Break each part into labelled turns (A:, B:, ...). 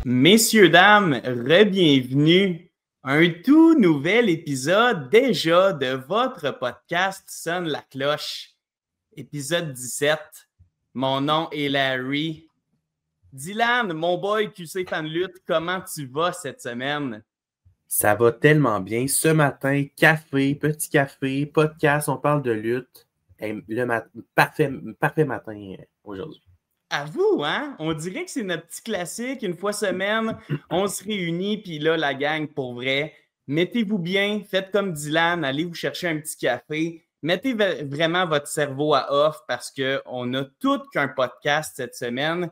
A: Messieurs, dames, re-bienvenue à un tout nouvel épisode déjà de votre podcast Sonne la cloche. Épisode 17. Mon nom est Larry. Dylan, mon boy QC Fan Lutte, comment tu vas cette semaine?
B: Ça va tellement bien. Ce matin, petit café, podcast, on parle de lutte. Et parfait matin aujourd'hui.
A: À vous, hein? On dirait que c'est notre petit classique. Une fois semaine, on se réunit, puis là, la gang, pour vrai, mettez-vous bien, faites comme Dylan, allez vous chercher un petit café. Mettez vraiment votre cerveau à off parce qu'on a tout qu'un podcast cette semaine.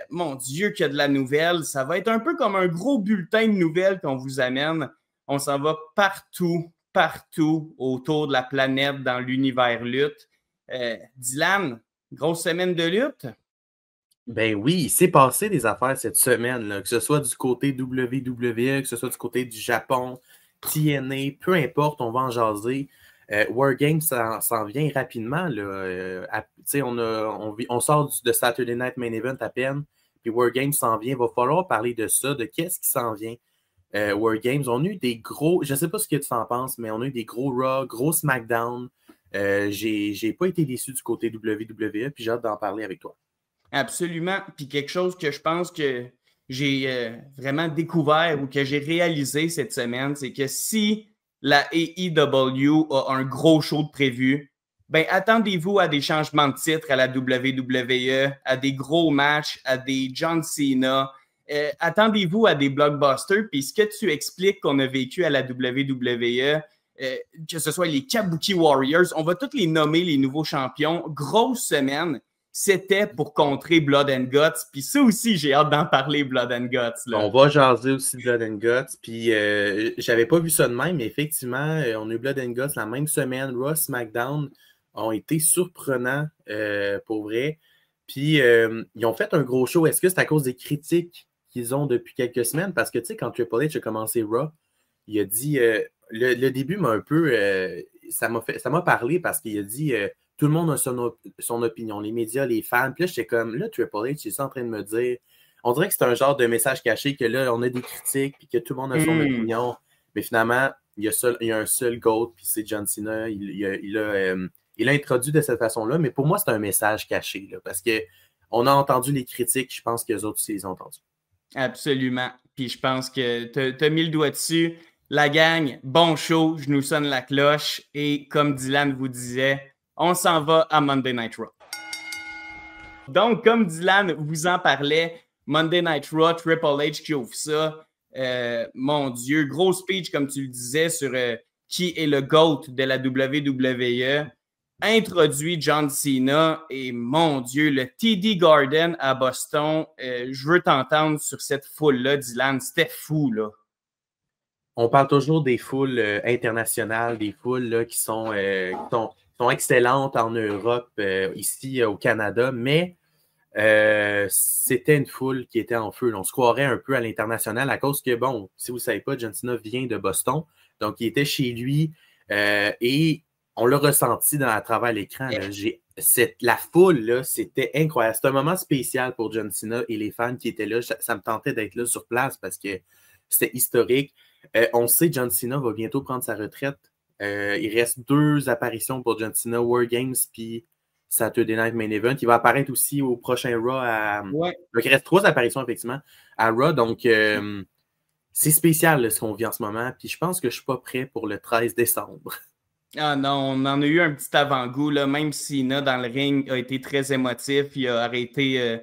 A: Mon Dieu, qu'il y a de la nouvelle. Ça va être un peu comme un gros bulletin de nouvelles qu'on vous amène. On s'en va partout autour de la planète dans l'univers lutte. Dylan, grosse semaine de lutte?
B: Ben oui, il s'est passé des affaires cette semaine, là, que ce soit du côté WWE, que ce soit du côté du Japon, TNA, peu importe, on va en jaser. Wargames s'en vient rapidement. Là. On sort de Saturday Night Main Event à peine, puis Wargames s'en vient. Il va falloir parler de ça, de qu'est-ce qui s'en vient. Wargames, on a eu des gros, je ne sais pas ce que tu en penses, mais on a eu des gros Raw, gros SmackDown. J'ai pas été déçu du côté WWE, puis j'ai hâte d'en parler avec toi.
A: Absolument. Puis quelque chose que je pense que j'ai vraiment découvert ou que j'ai réalisé cette semaine, c'est que si la AEW a un gros show de prévu, ben attendez-vous à des changements de titre à la WWE, à des gros matchs, à des John Cena. Attendez-vous à des blockbusters. Puis ce que tu expliques qu'on a vécu à la WWE, que ce soit les Kabuki Warriors, on va tous les nommer les nouveaux champions. Grosse semaine. C'était pour contrer Blood and Guts. Puis ça aussi, j'ai hâte d'en parler, Blood and Guts. Là.
B: On va jaser aussi Blood and Guts. Puis j'avais pas vu ça de même, mais effectivement, on a eu Blood and Guts la même semaine. Raw, SmackDown ont été surprenants pour vrai. Puis ils ont fait un gros show. Est-ce que c'est à cause des critiques qu'ils ont depuis quelques semaines? Parce que tu sais, quand Triple H a commencé Raw, il a dit le début m'a un peu ça m'a parlé parce qu'il a dit tout le monde a son opinion, les médias, les fans. Puis là, j'étais comme, là, Triple H, c'est ça en train de me dire. On dirait que c'est un genre de message caché que là, on a des critiques, puis que tout le monde a son opinion. Mais finalement, il y a un seul GOAT, puis c'est John Cena. Il l'a introduit de cette façon-là. Mais pour moi, c'est un message caché, là, parce qu'on a entendu les critiques. Je pense que les autres aussi les ont entendus.
A: Absolument. Puis je pense que tu as mis le doigt dessus. La gang, bon show, je nous sonne la cloche. Et comme Dylan vous disait, on s'en va à Monday Night Raw. Donc, comme Dylan vous en parlait, Monday Night Raw, Triple H qui ouvre ça. Mon Dieu, gros speech, comme tu le disais, sur qui est le GOAT de la WWE. Introduit John Cena et mon Dieu, le TD Garden à Boston. Je veux t'entendre sur cette foule-là, Dylan. C'était fou, là.
B: On parle toujours des foules internationales, des foules là, qui sont excellentes en Europe, ici au Canada, mais c'était une foule qui était en feu. On se croirait un peu à l'international à cause que, bon, si vous ne savez pas, John Cena vient de Boston, donc il était chez lui et on l'a ressenti à travers l'écran. La foule, là, c'était incroyable. C'était un moment spécial pour John Cena et les fans qui étaient là. Ça me tentait d'être là sur place parce que c'était historique. On sait que John Cena va bientôt prendre sa retraite. Il reste 2 apparitions pour John Cena, Wargames puis Saturday Night Main Event. Il va apparaître aussi au prochain Raw.
A: Ouais.
B: Donc, il reste 3 apparitions, effectivement, à Raw. Donc, c'est spécial là, ce qu'on vit en ce moment. Puis je pense que je ne suis pas prêt pour le 13 décembre.
A: Ah non, on en a eu un petit avant-goût. Là. Même Cena, dans le ring, a été très émotif. Il a arrêté,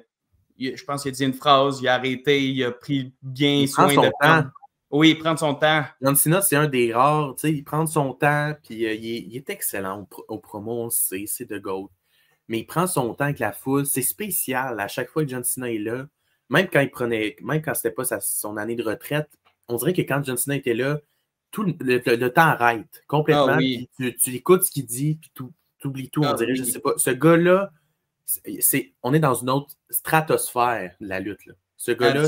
A: je pense qu'il a dit une phrase, il a arrêté, il a pris bien soin de
B: temps.
A: Oui, prendre son temps.
B: John Cena, c'est un des rares, tu sais, il prend son temps, puis il est excellent au promo, on le sait, c'est de GOAT. Mais il prend son temps avec la foule, c'est spécial à chaque fois que John Cena est là. Même quand c'était pas son année de retraite, on dirait que quand John Cena était là, tout le temps arrête complètement.
A: Ah, oui.
B: Puis tu écoutes ce qu'il dit, puis tu oublies tout, on dirait, je sais pas. Ce gars-là, on est dans une autre stratosphère de la lutte, là. Ce gars-là,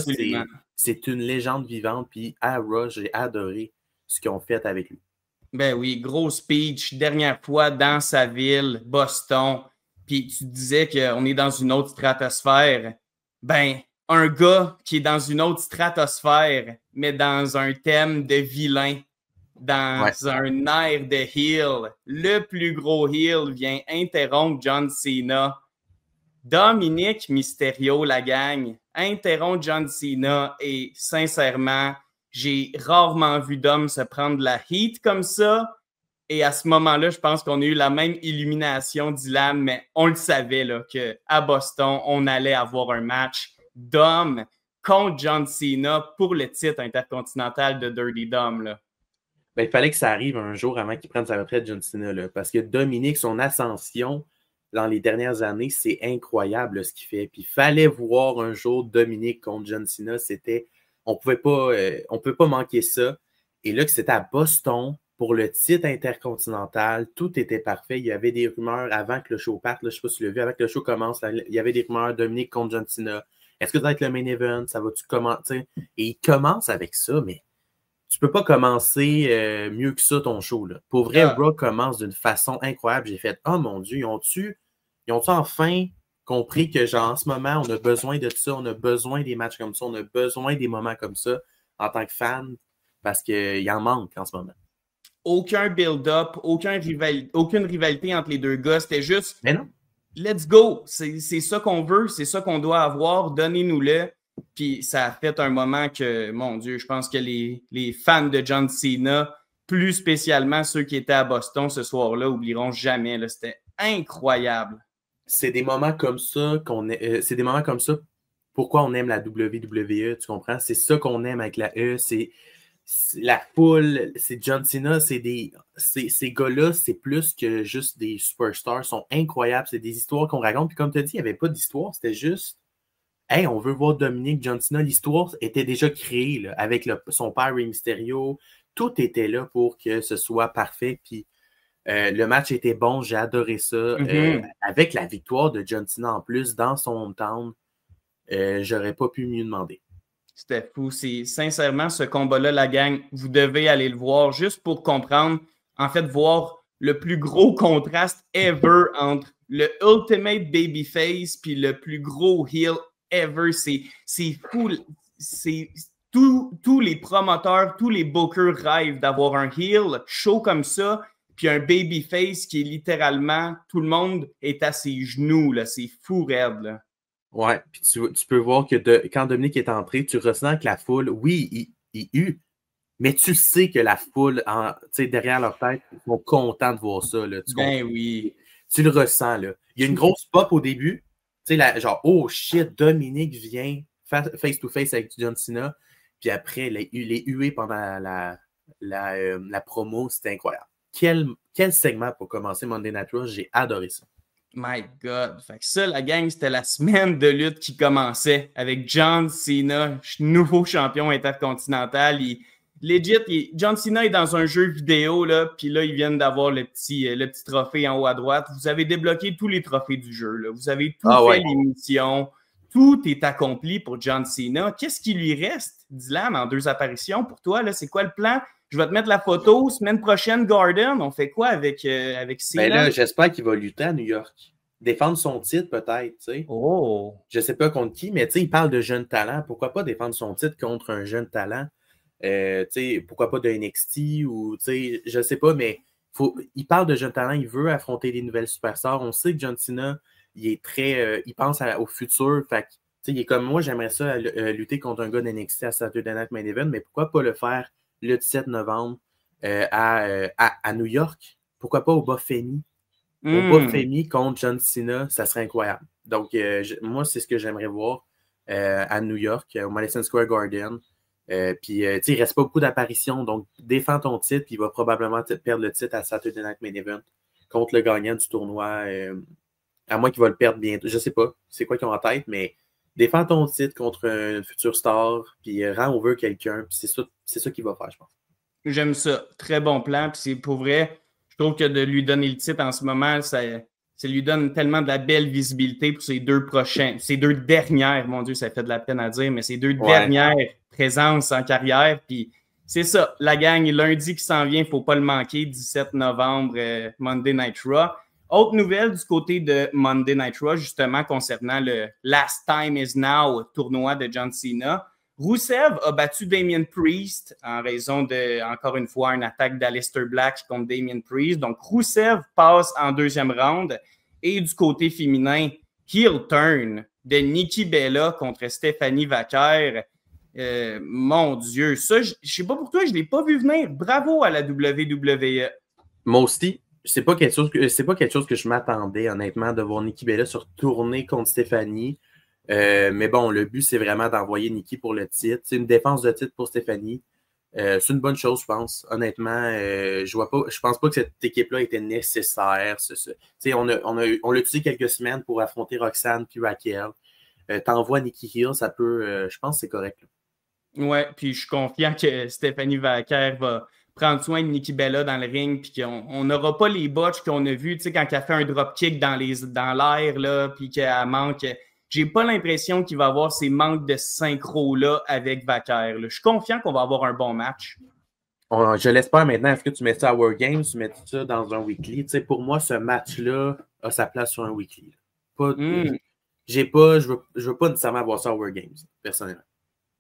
B: c'est une légende vivante. Puis à Raw, j'ai adoré ce qu'ils ont fait avec lui.
A: Ben oui, gros speech, dernière fois dans sa ville, Boston. Puis tu disais qu'on est dans une autre stratosphère. Ben, un gars qui est dans une autre stratosphère, mais dans un thème de vilain, dans un air de heel. Le plus gros heel vient interrompre John Cena. Dominic Mysterio, la gang, interrompt John Cena et sincèrement, j'ai rarement vu Dom se prendre de la heat comme ça. Et à ce moment-là, je pense qu'on a eu la même illumination d'Ilan, mais on le savait là, qu'à Boston, on allait avoir un match Dom contre John Cena pour le titre intercontinental de Dirty Dom. Là.
B: Ben, il fallait que ça arrive un jour avant qu'il prenne sa retraite, John Cena. Là, parce que Dominique, son ascension dans les dernières années, c'est incroyable là, ce qu'il fait. Puis il fallait voir un jour Dominique contre John Cena. C'était, on ne peut pas manquer ça. Et là, que c'était à Boston pour le titre intercontinental, tout était parfait. Il y avait des rumeurs avant que le show parte. Là, je ne sais pas si tu l'as vu, avant que le show commence, là, il y avait des rumeurs Dominique contre John Cena. Est-ce que ça va être le main event? Ça va-tu commencer? Et il commence avec ça, mais tu peux pas commencer mieux que ça ton show. Là. Pour vrai, Raw commence d'une façon incroyable. J'ai fait, oh mon Dieu, ils ont-tu enfin compris que genre en ce moment, on a besoin de ça, on a besoin des matchs comme ça, on a besoin des moments comme ça en tant que fan, parce qu'il en manque en ce moment.
A: Aucun build-up, aucune rivalité entre les deux gars. C'était juste,
B: mais non.
A: Let's go. C'est ça qu'on veut, c'est ça qu'on doit avoir. Donnez-nous-le. Puis ça a fait un moment que, mon Dieu, je pense que les fans de John Cena, plus spécialement ceux qui étaient à Boston ce soir-là, oublieront jamais. C'était incroyable.
B: C'est des moments comme ça c'est des moments comme ça. Pourquoi on aime la WWE, tu comprends? C'est ça qu'on aime avec la E. C'est la foule, c'est John Cena, ces gars-là, c'est plus que juste des superstars, sont incroyables, c'est des histoires qu'on raconte. Puis comme tu as dit, il n'y avait pas d'histoire, c'était juste hey, on veut voir Dominic John Cena. L'histoire était déjà créée là, avec son père Rey Mysterio. Tout était là pour que ce soit parfait. Puis le match était bon, j'ai adoré ça. Avec la victoire de John Cena en plus dans son hometown, j'aurais pas pu mieux demander.
A: C'était fou. C'est sincèrement ce combat-là, la gang, vous devez aller le voir juste pour comprendre, en fait, voir le plus gros contraste ever entre le Ultimate Babyface puis le plus gros heel ever. C'est fou. Tous les promoteurs, tous les bookers rêvent d'avoir un heel chaud comme ça, puis un babyface qui est littéralement, tout le monde est à ses genoux. C'est fou raide. Là.
B: Ouais, puis tu peux voir que quand Dominique est entré, tu ressens que la foule, oui, il hue, mais tu sais que la foule, derrière leur tête, ils sont contents de voir ça. Là,
A: oui.
B: Tu le ressens. Là. Il y a une grosse pop au début, genre, oh shit, Dominique vient face-to-face avec John Cena, puis après, les huées pendant la promo, c'était incroyable. Quel segment pour commencer Monday Night Raw, j'ai adoré ça.
A: My God. Fait que ça, la gang, c'était la semaine de lutte qui commençait avec John Cena, nouveau champion intercontinental. John Cena est dans un jeu vidéo, là, puis là, ils viennent d'avoir le petit trophée en haut à droite. Vous avez débloqué tous les trophées du jeu. Là. Vous avez tout fait les missions. Tout est accompli pour John Cena. Qu'est-ce qui lui reste, Dylan, en 2 apparitions pour toi? Là? C'est quoi le plan? Je vais te mettre la photo. Semaine prochaine, Garden, on fait quoi avec Cena?
B: Ben là, j'espère qu'il va lutter à New York. Défendre son titre, peut-être, tu sais.
A: Oh!
B: Je sais pas contre qui, mais tu sais, il parle de jeune talent. Pourquoi pas défendre son titre contre un jeune talent? Tu sais, pourquoi pas de NXT ou, tu sais, je sais pas, mais il parle de jeune talent. Il veut affronter des nouvelles superstars. On sait que John Cena, il est très... il pense au futur. Fait que, tu sais, il est comme moi, j'aimerais ça lutter contre un gars de NXT à Saturday Night Main Event, mais pourquoi pas le faire le 17 novembre à New York? Pourquoi pas au Bas-Femi? Au Bas-Femi contre John Cena, ça serait incroyable. Donc, moi, c'est ce que j'aimerais voir à New York, au Madison Square Garden. Puis, tu sais, il ne reste pas beaucoup d'apparitions. Donc, défends ton titre, puis il va probablement perdre le titre à Saturday Night Main Event contre le gagnant du tournoi. À moins qu'il va le perdre bientôt. Je ne sais pas c'est quoi qu'ils ont en tête, mais défends ton titre contre une future star, puis rends over quelqu'un. Puis c'est ça qu'il va faire, je pense.
A: J'aime ça. Très bon plan. Puis c'est pour vrai, je trouve que de lui donner le titre en ce moment, ça lui donne tellement de la belle visibilité pour ces 2 dernières, mon Dieu, ça fait de la peine à dire, mais ces 2 dernières présences en carrière. Puis c'est ça, la gang, lundi qui s'en vient, il ne faut pas le manquer, 17 novembre, Monday Night Raw. Autre nouvelle du côté de Monday Night Raw, justement, concernant le Last Time Is Now tournoi de John Cena. Rusev a battu Damien Priest en raison de, encore une fois, une attaque d'Aleister Black contre Damien Priest. Donc, Rusev passe en deuxième round. Et du côté féminin, heel turn de Nikki Bella contre Stephanie Vaquer. Mon Dieu, ça, je ne sais pas pour toi, je ne l'ai pas vu venir. Bravo à la WWE.
B: Moi aussi, c'est pas quelque chose que je m'attendais, honnêtement, de voir Nikki Bella se retourner contre Stephanie. Mais bon, le but, c'est vraiment d'envoyer Nikki pour le titre. C'est une défense de titre pour Stephanie. C'est une bonne chose, je pense. Honnêtement, je pense pas que cette équipe-là était nécessaire. On l'a utilisé quelques semaines pour affronter Roxanne puis Raquel. T'envoies Nikki Hill, ça peut. Je pense que c'est correct.
A: Ouais, puis je suis confiant que Stephanie Vaquer va prendre soin de Nikki Bella dans le ring, puis qu'on n'aura pas les botches qu'on a vus, tu sais, quand elle fait un dropkick dans l'air, là, puis qu'elle manque. J'ai pas l'impression qu'il va avoir ces manques de synchro-là avec Vaquer. Je suis confiant qu'on va avoir un bon match.
B: Je l'espère maintenant. Est-ce que tu mets ça à War Games, tu mets ça dans un weekly? Tu sais, pour moi, ce match-là a sa place sur un weekly. Je veux pas nécessairement avoir ça à War Games, personnellement.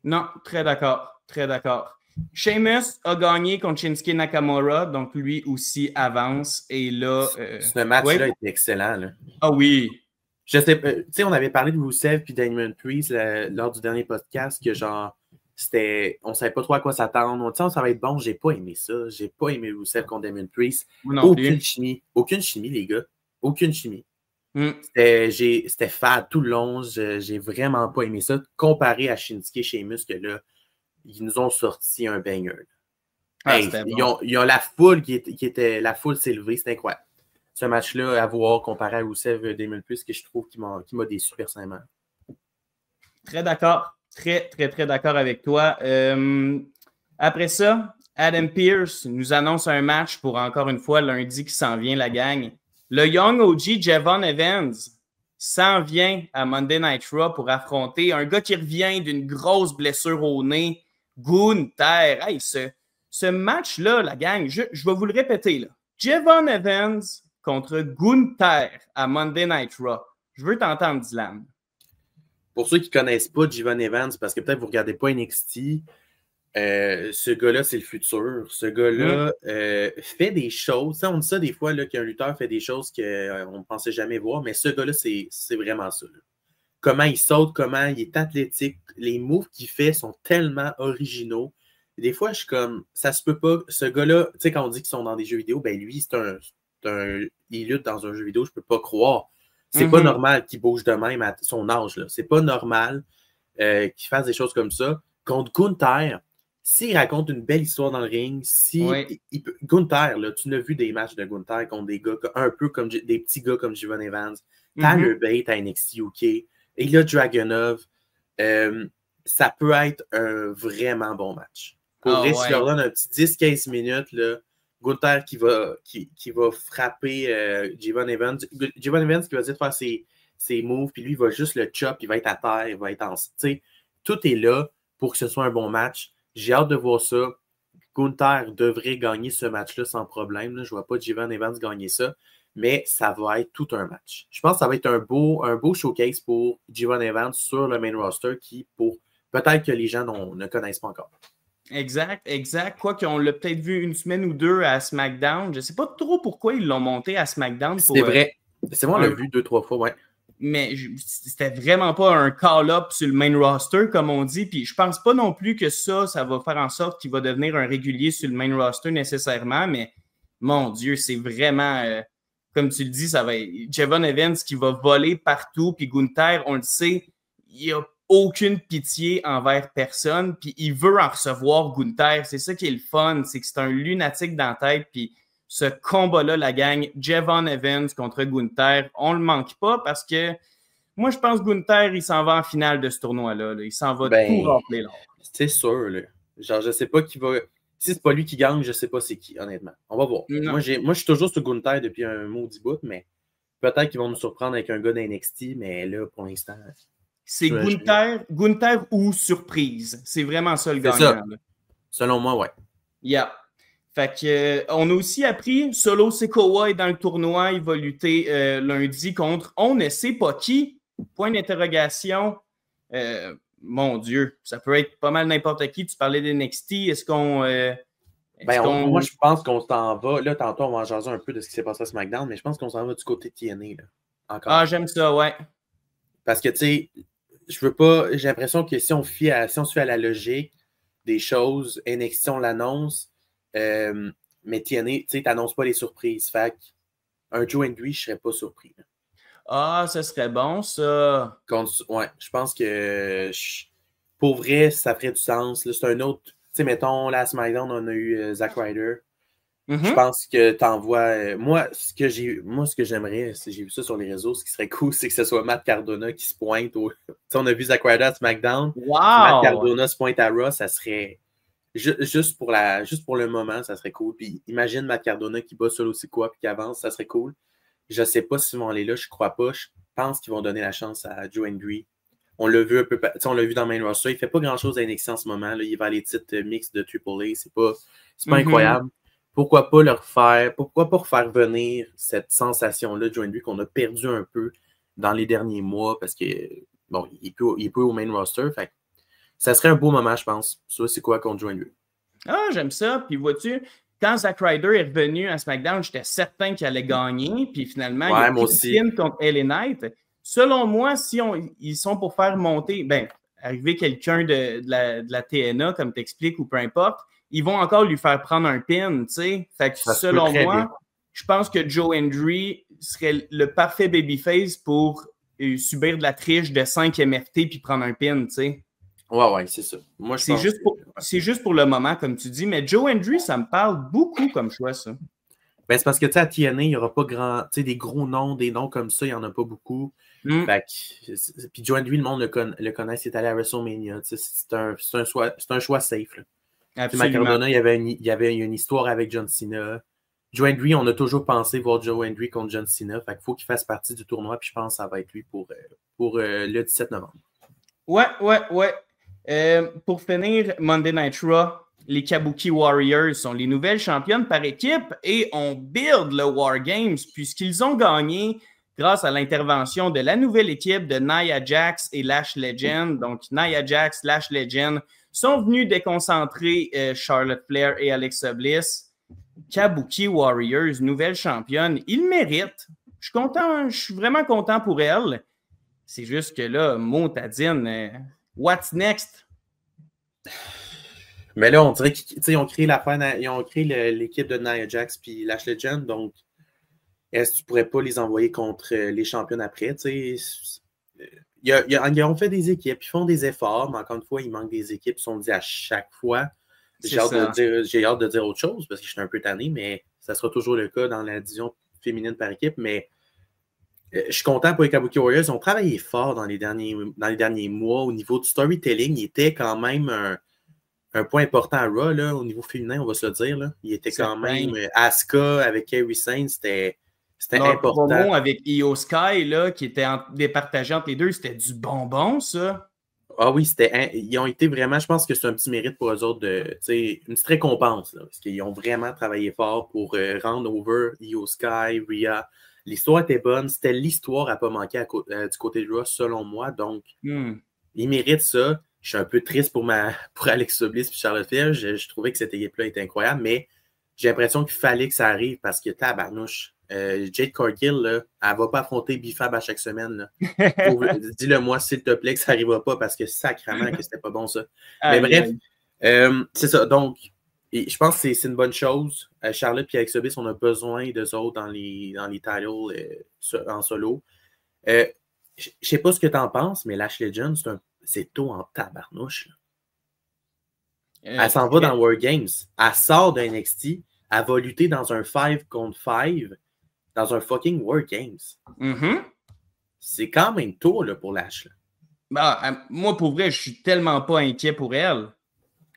A: Non, très d'accord. Très d'accord. Sheamus a gagné contre Shinsuke Nakamura, donc lui aussi avance. Et là.
B: Ce match-là était excellent. Là.
A: Ah oui.
B: Je sais, tu sais, on avait parlé de Rusev puis Damien Priest lors du dernier podcast, que genre, on savait pas trop à quoi s'attendre. On disait, ça va être bon. J'ai pas aimé ça. J'ai pas aimé Rusev contre Damien Priest. Aucune chimie. Aucune chimie, les gars. Aucune chimie. C'était fade tout le long. J'ai vraiment pas aimé ça. Comparé à Shinsuke et Sheamus, que là, ils nous ont sorti un banger. Ils ont la foule qui était. La foule s'est levée. C'était incroyable. Ce match-là, à voir comparé à Rusev Damien Priest, que je trouve qui m'a déçu personnellement.
A: Très d'accord. Très, très, très d'accord avec toi. Après ça, Adam Pearce nous annonce un match pour encore une fois lundi qui s'en vient, la gang. Le Young OG Javon Evans s'en vient à Monday Night Raw pour affronter un gars qui revient d'une grosse blessure au nez, Gunther. Hey, ce match-là, la gang, je vais vous le répéter, là. Javon Evans contre Gunther à Monday Night Raw. Je veux t'entendre, Dylan.
B: Pour ceux qui ne connaissent pas Javon Evans, parce que peut-être vous ne regardez pas NXT, ce gars-là, c'est le futur. Ce gars-là fait des choses. On dit ça des fois, qu'un lutteur fait des choses qu'on ne pensait jamais voir, mais ce gars-là, c'est vraiment ça. Là. Comment il saute, comment il est athlétique. Les moves qu'il fait sont tellement originaux. Et des fois, je suis comme, ça se peut pas. Ce gars-là, tu sais, quand on dit qu'ils sont dans des jeux vidéo, ben lui, il lutte dans un jeu vidéo, je peux pas croire. C'est pas normal qu'il bouge de même à son âge. Là. C'est pas normal qu'il fasse des choses comme ça. Contre Gunther, s'il raconte une belle histoire dans le ring, Gunther, là, tu n'as vu des matchs de Gunther contre des gars un peu comme des petits gars comme Javon Evans. T'as le bait à NXT UK. Et là, Dragunov, ça peut être un vraiment bon match. Pour vrai, si je leur donne un petit 10-15 minutes, là, Gunther qui va frapper Javon Evans. Javon Evans qui va essayer de faire ses moves, puis lui, il va juste le chop, il va être à terre, il va être en... Tout est là pour que ce soit un bon match. J'ai hâte de voir ça. Gunther devrait gagner ce match-là sans problème. Là. Je ne vois pas Javon Evans gagner ça, mais ça va être tout un match. Je pense que ça va être un beau showcase pour Javon Evans sur le main roster qui, peut-être que les gens ne connaissent pas encore.
A: Exact. Quoi qu'on l'a peut-être vu une semaine ou deux à SmackDown. Je ne sais pas trop pourquoi ils l'ont monté à SmackDown.
B: C'est vrai. C'est vrai, on l'a vu 2-3 fois, ouais.
A: Mais c'était vraiment pas un call-up sur le main roster, comme on dit. Puis je pense pas non plus que ça va faire en sorte qu'il va devenir un régulier sur le main roster nécessairement. Mais mon Dieu, c'est vraiment, comme tu le dis, ça va être Javon Evans qui va voler partout. Puis Gunther, on le sait, il a aucune pitié envers personne. Puis il veut en recevoir, Gunther. C'est ça qui est le fun, c'est que c'est un lunatique dans la tête. Puis ce combat-là, la gang, Javon Evans contre Gunther, on le manque pas parce que moi, je pense que Gunther, il s'en va en finale de ce tournoi-là. Là. Il s'en va tout remplir là.
B: C'est sûr. Là. Genre, je sais pas qui va... Si c'est pas lui qui gagne, je sais pas c'est qui, honnêtement. On va voir. Moi, je suis toujours sur Gunther depuis un maudit bout, mais peut-être qu'ils vont nous surprendre avec un gars d'NXT, mais là, pour l'instant...
A: C'est Gunther ou surprise. C'est vraiment ça le gagnant.
B: C'est ça. Selon moi, ouais.
A: Yeah. Fait que, on a aussi appris, Solo Sikoa est dans le tournoi, il va lutter lundi contre on ne sait pas qui. Point d'interrogation. Mon Dieu, ça peut être pas mal n'importe qui. Tu parlais d'NXT. Est-ce qu'on.
B: Moi, je pense qu'on s'en va. Là, tantôt, on va en jaser un peu de ce qui s'est passé à SmackDown, mais je pense qu'on s'en va du côté de TNA. Là, encore.
A: Ah, j'aime ça, ouais.
B: Parce que, tu sais, je veux pas. J'ai l'impression que si on se fie à la logique des choses, NXT, on l'annonce, mais TNA, tu sais, t'annonces pas les surprises. Fait un Joe Hendry, je serais pas surpris. Là.
A: Ah, ça serait bon, ça.
B: Ouais, je pense que pour vrai, ça ferait du sens. C'est un autre. Tu sais, mettons, là, à SmackDown, on a eu Zack Ryder. Je pense que t'envoies. Moi, ce que j'aimerais, si j'ai vu ça sur les réseaux, ce qui serait cool, c'est que ce soit Matt Cardona qui se pointe. On a vu Zack Ryder à SmackDown.
A: Wow!
B: Si Matt Cardona se pointe à Raw, ça serait. Juste pour le moment, ça serait cool. Puis imagine Matt Cardona qui bat Solo Sikoa puis qui avance, ça serait cool. Je sais pas s'ils vont aller là, je crois pas. Je pense qu'ils vont donner la chance à Joe Hendry. On l'a vu un peu, on l'a vu dans Main Roster. Il fait pas grand-chose à NXT en ce moment. Là. Il va à les titres mix de AAA. C'est pas incroyable. Pourquoi pas refaire venir cette sensation-là de Joe Hendry qu'on a perdu un peu dans les derniers mois parce que bon, il est peu au Main Roster. Fait ça serait un beau moment, je pense. Ça, c'est quoi contre Joe Hendry?
A: Ah, j'aime ça. Puis vois-tu, quand Zack Ryder est revenu à SmackDown, j'étais certain qu'il allait gagner. Puis finalement, il a pris le pin contre LA Knight. Selon moi, si ils sont pour faire monter, arriver quelqu'un de la TNA, comme tu expliques, ou peu importe, ils vont encore lui faire prendre un pin, tu sais. Fait que selon moi, je pense que Joe Hendry serait le parfait babyface pour subir de la triche de 5 MFT puis prendre un pin, tu sais.
B: Ouais, c'est ça. Moi,
A: c'est juste pour le moment, comme tu dis. Mais Joe Hendry, ça me parle beaucoup comme choix, ça.
B: C'est parce que, tu sais, à TNA, il n'y aura pas des gros noms, des noms comme ça, il n'y en a pas beaucoup. Fait que, puis Joe Hendry, le monde le connaît, c'est allé à WrestleMania. C'est un choix safe. Matt Cardona, il y avait une histoire avec John Cena. Joe Hendry, on a toujours pensé voir Joe Hendry contre John Cena. Fait qu'il faut qu'il fasse partie du tournoi, puis je pense que ça va être lui pour le 17 novembre.
A: Ouais. Pour finir, Monday Night Raw, les Kabuki Warriors sont les nouvelles championnes par équipe et on build le War Games puisqu'ils ont gagné grâce à l'intervention de la nouvelle équipe de Nia Jax et Lash Legend. Donc, Nia Jax, Lash Legend sont venus déconcentrer Charlotte Flair et Alexa Bliss. Kabuki Warriors, nouvelle championne, ils méritent. Je suis vraiment content pour elle. C'est juste que là, Motadine, what's next?
B: Mais là, on dirait qu'ils ont créé l'équipe de Nia Jax puis Lash Legend, donc est-ce que tu pourrais pas les envoyer contre les championnes après? Ils ont fait des équipes, ils font des efforts, mais encore une fois, il manque des équipes, ils sont dit à chaque fois. J'ai hâte de dire autre chose parce que je suis un peu tanné, mais ça sera toujours le cas dans la division féminine par équipe. Mais je suis content pour les Kabuki Warriors. Ils ont travaillé fort dans les derniers mois au niveau du storytelling. Il était quand même un point important à Raw, là, au niveau féminin, on va se le dire. Là. Il était quand même Asuka avec Kairi Sane, c'était important.
A: Promo avec Io Sky, là, qui était départagé entre les deux, c'était du bonbon, ça.
B: Ah oui, ils ont été vraiment, je pense que c'est un petit mérite pour eux autres, une petite récompense, là, parce qu'ils ont vraiment travaillé fort pour rendre over Io Sky, Rhea. L'histoire était bonne, c'était l'histoire à ne pas manquer du côté de Raw, selon moi, donc ils méritent ça. Je suis un peu triste pour Alexa Bliss et Charlotte Flair, je trouvais que cette équipe-là était incroyable, mais j'ai l'impression qu'il fallait que ça arrive parce que tabarnouche. Jade Cargill, là, elle ne va pas affronter Bifab à chaque semaine. Dis-le-moi, s'il te plaît, que ça n'arrivera pas parce que sacrément que c'était pas bon ça. Mais bref, c'est ça. Donc, je pense que c'est une bonne chose. Charlotte et Alexa Bliss, on a besoin d'eux autres dans les titles en solo. Je ne sais pas ce que tu en penses, mais Lash Legend, c'est tôt en tabarnouche. Elle s'en va dans War Games. Elle sort de NXT. Elle va lutter dans un 5 contre 5 dans un fucking War Games. C'est quand même tôt là, pour Lash.
A: Moi, pour vrai, je suis tellement pas inquiet pour elle.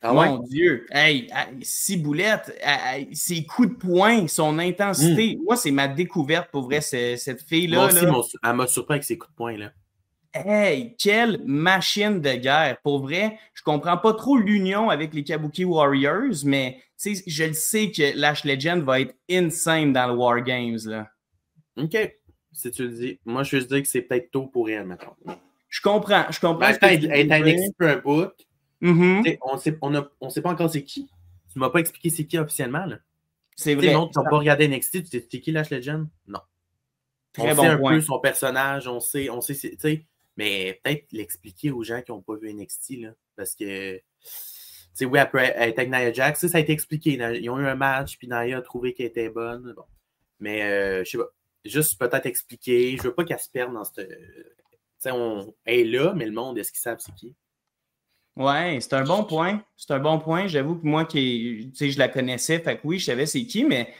A: Mon Dieu. Hey, ciboulette, ses coups de poing, son intensité. Moi, c'est ma découverte pour vrai, cette fille-là.
B: Moi aussi, elle m'a surpris avec ses coups de poing. Là.
A: Hey, quelle machine de guerre. Pour vrai, je comprends pas trop l'union avec les Kabuki Warriors, mais je le sais que Lash Legend va être insane dans le War Games, là.
B: OK. Si tu le dis. Moi, je veux dire que c'est peut-être tôt pour elle, maintenant.
A: Je comprends
B: Ben,
A: ce que
B: elle
A: tu
B: est
A: veux
B: à
A: dire.
B: NXT un bout.
A: Mm-hmm.
B: On sait pas encore c'est qui. Tu m'as pas expliqué c'est qui officiellement, là.
A: C'est
B: Tu sais,
A: vrai.
B: non, tu n'as pas regardé NXT, tu t'es c'est qui Lash Legend? Non. On
A: Très
B: sait
A: bon
B: un
A: point.
B: peu son personnage, on sait, tu sais, mais peut-être l'expliquer aux gens qui n'ont pas vu NXT, là, parce que, tu sais, oui, après, elle était avec Nia Jax, ça a été expliqué. Ils ont eu un match, puis Nia a trouvé qu'elle était bonne. Bon. Mais, je sais pas, juste peut-être expliquer. Je veux pas qu'elle se perde dans cette. Tu sais, elle est là, mais le monde, est-ce qu'ils savent c'est qui?
A: Ouais, c'est un bon point. C'est un bon point. J'avoue que moi, je la connaissais, fait que oui, je savais c'est qui, mais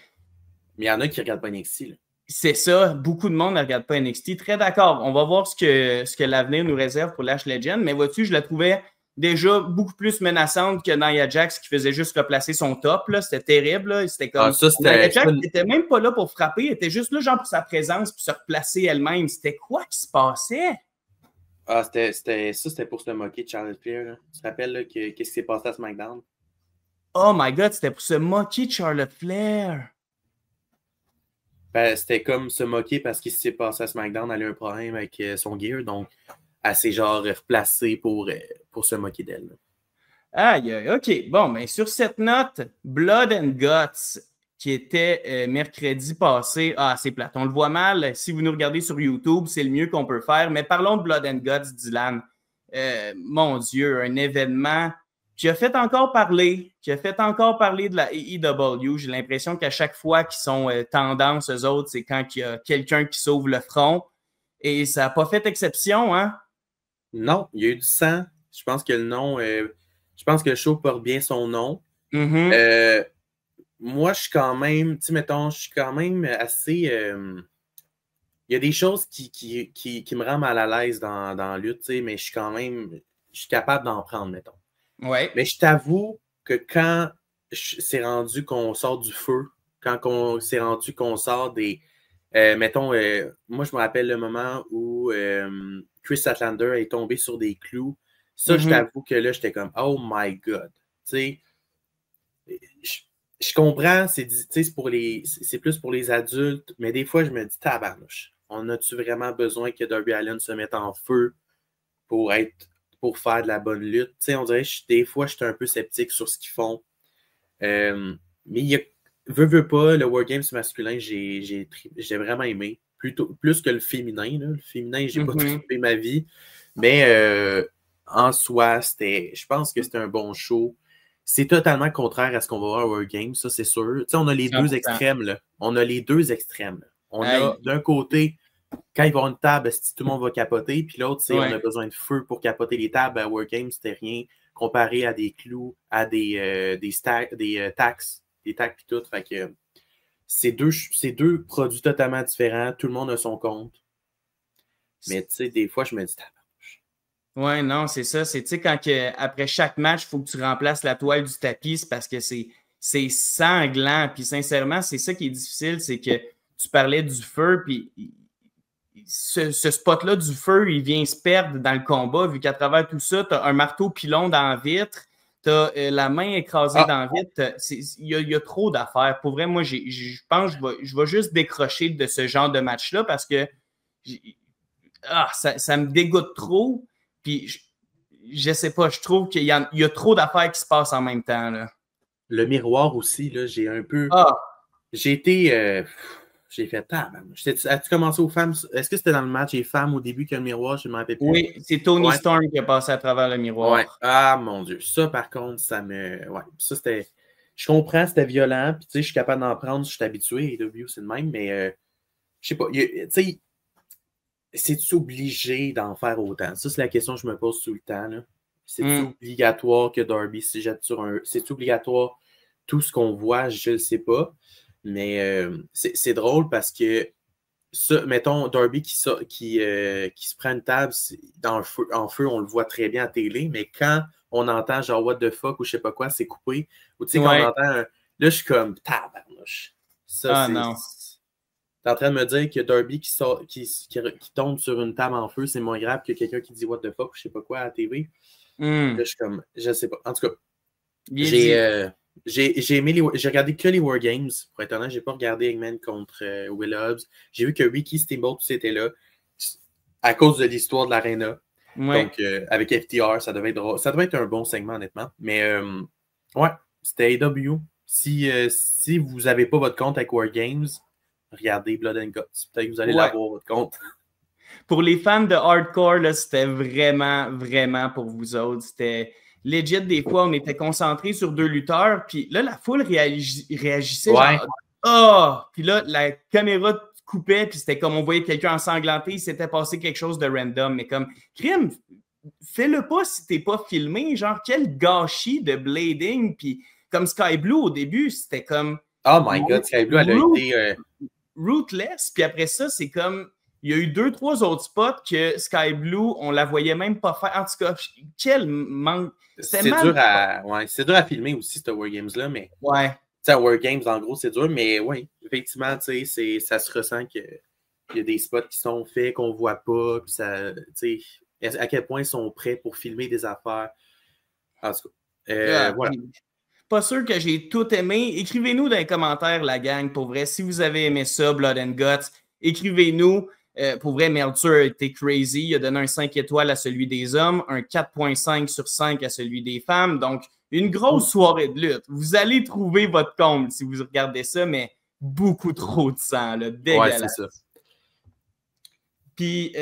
B: Mais il y en a qui ne regardent pas NXT, là.
A: c'est ça. Beaucoup de monde ne regarde pas NXT. Très d'accord. On va voir ce que l'avenir nous réserve pour Lash Legend, mais vois-tu, je la trouvais déjà beaucoup plus menaçante que Nia Jax qui faisait juste replacer son top. C'était terrible. Là. C'était
B: Ah,
A: comme.
B: ça,
A: Nia
B: c'était.
A: Jax n'était même pas là pour frapper, elle était juste là, genre, pour sa présence, pour se replacer elle-même. C'était quoi qui se passait?
B: Ah, c'était pour se moquer de Charlotte Flair, là. Tu te rappelles, là, qu'est-ce qui s'est passé à SmackDown?
A: Oh my God, c'était pour se moquer de Charlotte Flair.
B: Ben, c'était comme se moquer parce qu'il s'est passé à SmackDown, elle a eu un problème avec son gear, donc elle s'est genre replacée pour se moquer d'elle.
A: Aïe, aïe, OK. Bon, mais sur cette note, Blood and Guts, qui était mercredi passé, c'est plate. On le voit mal. Si vous nous regardez sur YouTube, c'est le mieux qu'on peut faire. Mais parlons de Blood and Guts, Dylan. Mon Dieu, un événement qui a fait encore parler, de la AEW. J'ai l'impression qu'à chaque fois qu'ils sont tendance, eux autres, c'est quand il y a quelqu'un qui sauve le front. Et ça n'a pas fait exception, hein?
B: Non, il y a eu du sang. Je pense que le nom, je pense que le show porte bien son nom.
A: Mm-hmm.
B: Moi, je suis quand même, tu sais, mettons, je suis quand même assez. Il y a des choses qui me rendent mal à l'aise dans la lutte, tu sais, mais je suis capable d'en prendre, mettons.
A: Ouais.
B: Mais je t'avoue que quand c'est rendu qu'on sort du feu, quand c'est rendu qu'on sort des. Mettons, moi, je me rappelle le moment où Chris Statlander est tombé sur des clous. Ça, je t'avoue que là, j'étais comme, oh my God. Tu sais, je comprends, c'est plus pour les adultes, mais des fois, je me dis, tabarnouche, on a-tu vraiment besoin que Darby Allin se mette en feu pour faire de la bonne lutte? Tu sais, on dirait, des fois, je suis un peu sceptique sur ce qu'ils font. Mais il y a, veux pas, le Wargames masculin, j'ai vraiment aimé. Plus que le féminin. Là. Le féminin, j'ai pas trippé ma vie. Mais en soi, je pense que c'était un bon show. C'est totalement contraire à ce qu'on va voir à Wargames, ça c'est sûr. Tu sais, on a les
A: 100%.
B: deux extrêmes. Là. On a les deux extrêmes. Là. On
A: Hey.
B: a d'un côté, quand il va y avoir une table, tout le monde va capoter. Puis l'autre, c'est on a besoin de feu pour capoter les tables. À Wargames, c'était rien comparé à des clous, à des taxes, des taxes puis tout. Fait que c'est deux produits totalement différents. Tout le monde a son compte. Mais tu sais, des fois, je me dis,
A: ouais, non, c'est ça. C'est, tu sais, quand après chaque match, il faut que tu remplaces la toile du tapis, c'est parce que c'est sanglant. Puis sincèrement, c'est ça qui est difficile, c'est que tu parlais du feu, puis ce spot-là du feu, il vient se perdre dans le combat, vu qu'à travers tout ça, tu as un marteau pilon dans la vitre, tu as la main écrasée dans la vitre. Il y a trop d'affaires. Pour vrai, moi, je pense que je vais juste décrocher de ce genre de match-là parce que ça me dégoûte trop. Puis, je sais pas, je trouve qu'il y a trop d'affaires qui se passent en même temps. Là.
B: Le miroir aussi, là, j'ai un peu. J'ai été. J'ai fait as-tu commencé aux femmes? Est-ce que c'était dans le match les femmes au début qu'il y a le miroir? Je ne me rappelle plus.
A: Oui, c'est Tony Storm qui a passé à travers le miroir.
B: Ouais. Ah mon Dieu. Ça, par contre, ça me. Ouais. Ça, c'était. Je comprends, c'était violent. Puis tu sais, je suis capable d'en prendre, je suis habitué. AEW, c'est le même, mais je sais pas. Tu sais, c'est-tu obligé d'en faire autant? Ça, c'est la question que je me pose tout le temps. C'est-tu obligatoire que Darby se jette sur un. C'est-tu obligatoire tout ce qu'on voit? Je ne le sais pas. Mais c'est drôle parce que ça, mettons, Darby qui se prend une table en feu, on le voit très bien à télé, mais quand on entend genre what the fuck ou je sais pas quoi, c'est coupé. Ou tu sais, quand on entend là, je suis comme tabarnouche. Ça,
A: non.
B: T'es en train de me dire que Darby qui tombe sur une table en feu, c'est moins grave que quelqu'un qui dit what the fuck ou je sais pas quoi à la TV. Là, je suis comme, je sais pas. En tout cas, j'ai aimé j'ai regardé que les Wargames. Pour être honnête, j'ai pas regardé Eggman contre Will Hobbs. J'ai vu que Ricky Steamboat était là à cause de l'histoire de l'Arena.
A: Ouais.
B: Donc, avec FTR, ça devait être drôle. Ça devait être un bon segment, honnêtement. Mais, ouais, c'était AEW. Si vous n'avez pas votre compte avec Wargames, regardez Blood and Guts. Peut-être que vous allez l'avoir, votre compte.
A: Pour les fans de hardcore, là, c'était vraiment, vraiment pour vous autres. C'était legit. Des fois, on était concentrés sur 2 lutteurs. Puis là, la foule réagissait genre « Oh! » Puis là, la caméra coupait. Puis c'était comme on voyait quelqu'un ensanglanté. Il s'était passé quelque chose de random. Mais comme, crime, fais-le pas si t'es pas filmé. Genre, quel gâchis de blading. Puis comme Sky Blue au début, c'était comme...
B: Oh my God, Sky Blue, elle a été...
A: rootless. Puis après ça, c'est comme... Il y a eu 2-3 autres spots que Sky Blue, on la voyait même pas faire. En tout cas, quel manque.
B: C'est dur à filmer aussi, ce Wargames-là, mais...
A: Ouais.
B: Tu sais, Wargames, en gros, c'est dur, mais oui, effectivement, tu sais, ça se ressent qu'il y a des spots qui sont faits, qu'on voit pas, puis ça, tu sais, à quel point ils sont prêts pour filmer des affaires. En tout cas, voilà.
A: Pas sûr que j'ai tout aimé. Écrivez-nous dans les commentaires, la gang, pour vrai. Si vous avez aimé ça, Blood and Guts, écrivez-nous. Pour vrai, Meltzer a été crazy. Il a donné un 5 étoiles à celui des hommes, un 4.5 sur 5 à celui des femmes. Donc, une grosse soirée de lutte. Vous allez trouver votre compte si vous regardez ça, mais beaucoup trop de sang, là, dégueulasse.
B: Ouais, c'est ça.
A: Puis,